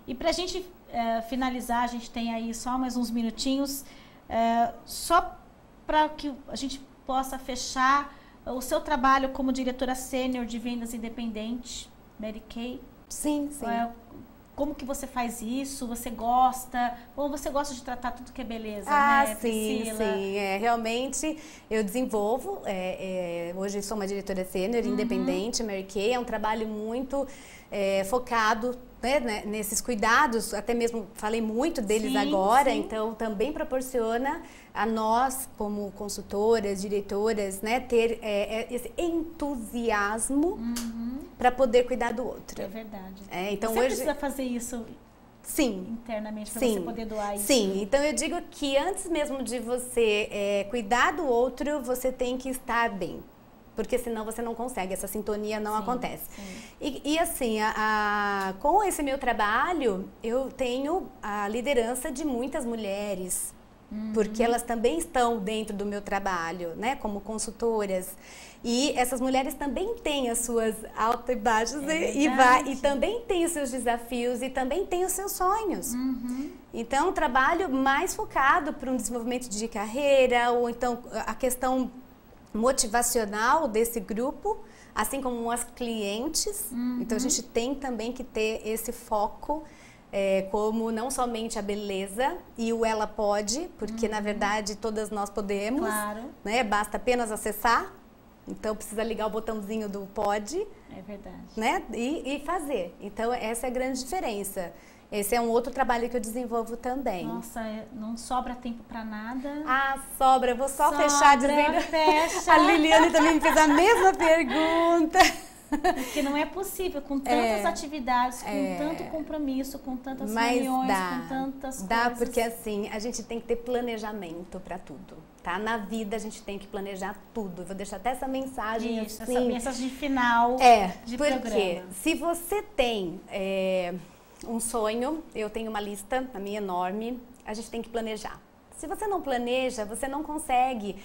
E para a gente finalizar, a gente tem aí só mais uns minutinhos, só para que a gente possa fechar o seu trabalho como diretora sênior de vendas independente, Mary Kay. Sim. Como que você faz isso? Você gosta? Ou você gosta de tratar tudo que é beleza, né, Priscila? Sim. Realmente, eu desenvolvo. Hoje sou uma diretora sênior independente, Mary Kay. É um trabalho muito focado né, nesses cuidados, até mesmo falei muito deles Sim, agora, sim. então também proporciona a nós, como consultoras, diretoras, né, ter esse entusiasmo para poder cuidar do outro. É verdade. Então você hoje precisa fazer isso sim, internamente para sim, você poder doar isso. sim. Então eu digo que antes mesmo de você cuidar do outro, você tem que estar bem. Porque senão você não consegue, essa sintonia não acontece. E assim, com esse meu trabalho, eu tenho a liderança de muitas mulheres, porque elas também estão dentro do meu trabalho, né, como consultoras. E essas mulheres também têm as suas altas e baixas e também têm os seus desafios e também têm os seus sonhos. Então, trabalho mais focado para um desenvolvimento de carreira, ou então a questão motivacional desse grupo, assim como as clientes. Então a gente tem também que ter esse foco como não somente a beleza e o ela pode, porque na verdade todas nós podemos, né? Basta apenas acessar. Então precisa ligar o botãozinho do pode, é verdade, né? E fazer. Então essa é a grande diferença. Esse é um outro trabalho que eu desenvolvo também. Nossa, não sobra tempo para nada. Ah, sobra. Eu vou só fechar dizendo... Fecha. A Liliane também me fez a mesma pergunta. Porque não é possível, com tantas atividades, com tanto compromisso, com tantas reuniões, com tantas coisas. Dá, porque assim, a gente tem que ter planejamento para tudo, tá? Na vida a gente tem que planejar tudo. Eu vou deixar até essa mensagem Isso, assim. essa mensagem de final de porque programa. Se você tem um sonho, eu tenho uma lista, a minha enorme, a gente tem que planejar. Se você não planeja, você não consegue,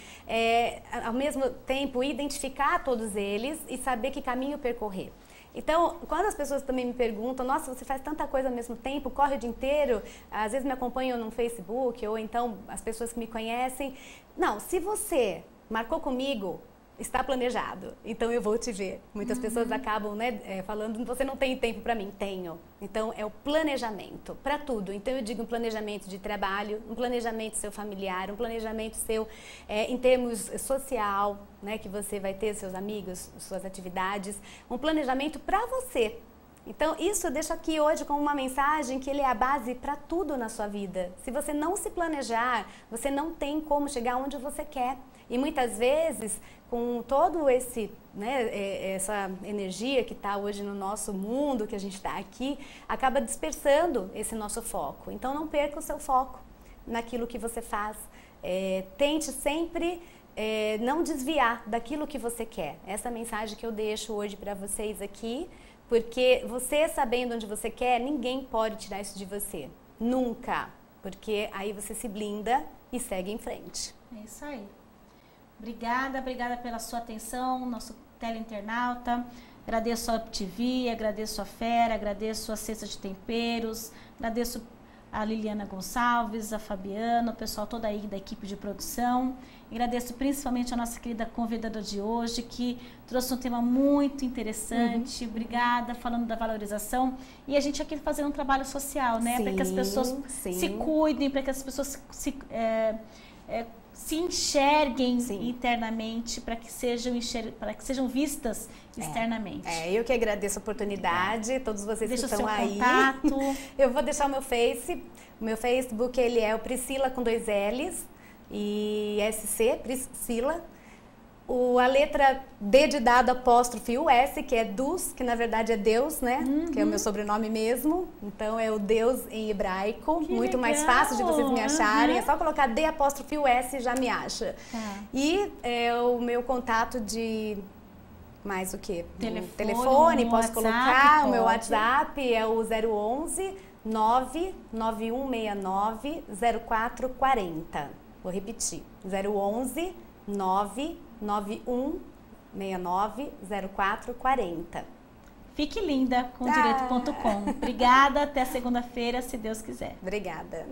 ao mesmo tempo, identificar todos eles e saber que caminho percorrer. Então, quando as pessoas também me perguntam, nossa, você faz tanta coisa ao mesmo tempo, corre o dia inteiro, às vezes me acompanham no Facebook, ou então as pessoas que me conhecem. Não, se você marcou comigo, está planejado, então eu vou te ver. Muitas pessoas acabam, né, falando, você não tem tempo para mim. Tenho. Então é o planejamento para tudo. Então eu digo um planejamento de trabalho, um planejamento seu familiar, um planejamento seu em termos social, né, que você vai ter seus amigos, suas atividades, um planejamento para você. Então isso eu deixo aqui hoje como uma mensagem que ele é a base para tudo na sua vida. Se você não se planejar, você não tem como chegar onde você quer. E muitas vezes, com todo esse, né, essa energia que está hoje no nosso mundo, que a gente está aqui, acaba dispersando esse nosso foco. Então não perca o seu foco naquilo que você faz. Tente sempre não desviar daquilo que você quer. Essa mensagem que eu deixo hoje para vocês aqui, porque você sabendo onde você quer, ninguém pode tirar isso de você. Nunca. Porque aí você se blinda e segue em frente. É isso aí. Obrigada pela sua atenção, nosso teleinternauta. Agradeço a UpTV, agradeço a Fera, agradeço a Cesta de Temperos, agradeço a Liliana Gonçalves, a Fabiana, o pessoal todo aí da equipe de produção. Agradeço principalmente a nossa querida convidada de hoje, que trouxe um tema muito interessante. Obrigada, falando da valorização. E a gente aqui fazendo um trabalho social, né? Para que as pessoas se cuidem, para que as pessoas se enxerguem internamente, para que sejam vistas externamente. Eu que agradeço a oportunidade, todos vocês Deixa que estão aí. Contato. Eu vou deixar o meu Facebook, ele é o Priscila com 2 L's e SC, Priscila. A letra D de dado, apóstrofe, o S, que é Dus, que na verdade é Deus, né? Que é o meu sobrenome mesmo. Então é o Deus em hebraico. Que muito legal. Mais fácil de vocês me acharem. É só colocar D, apóstrofe, o S, já me acha. E o meu contato de... Mais o quê? Telefone, posso colocar. O meu WhatsApp é o 011 99169 0440. Vou repetir. 011 99169 0440. Fique linda com direito.com. Obrigada, até segunda-feira, se Deus quiser. Obrigada.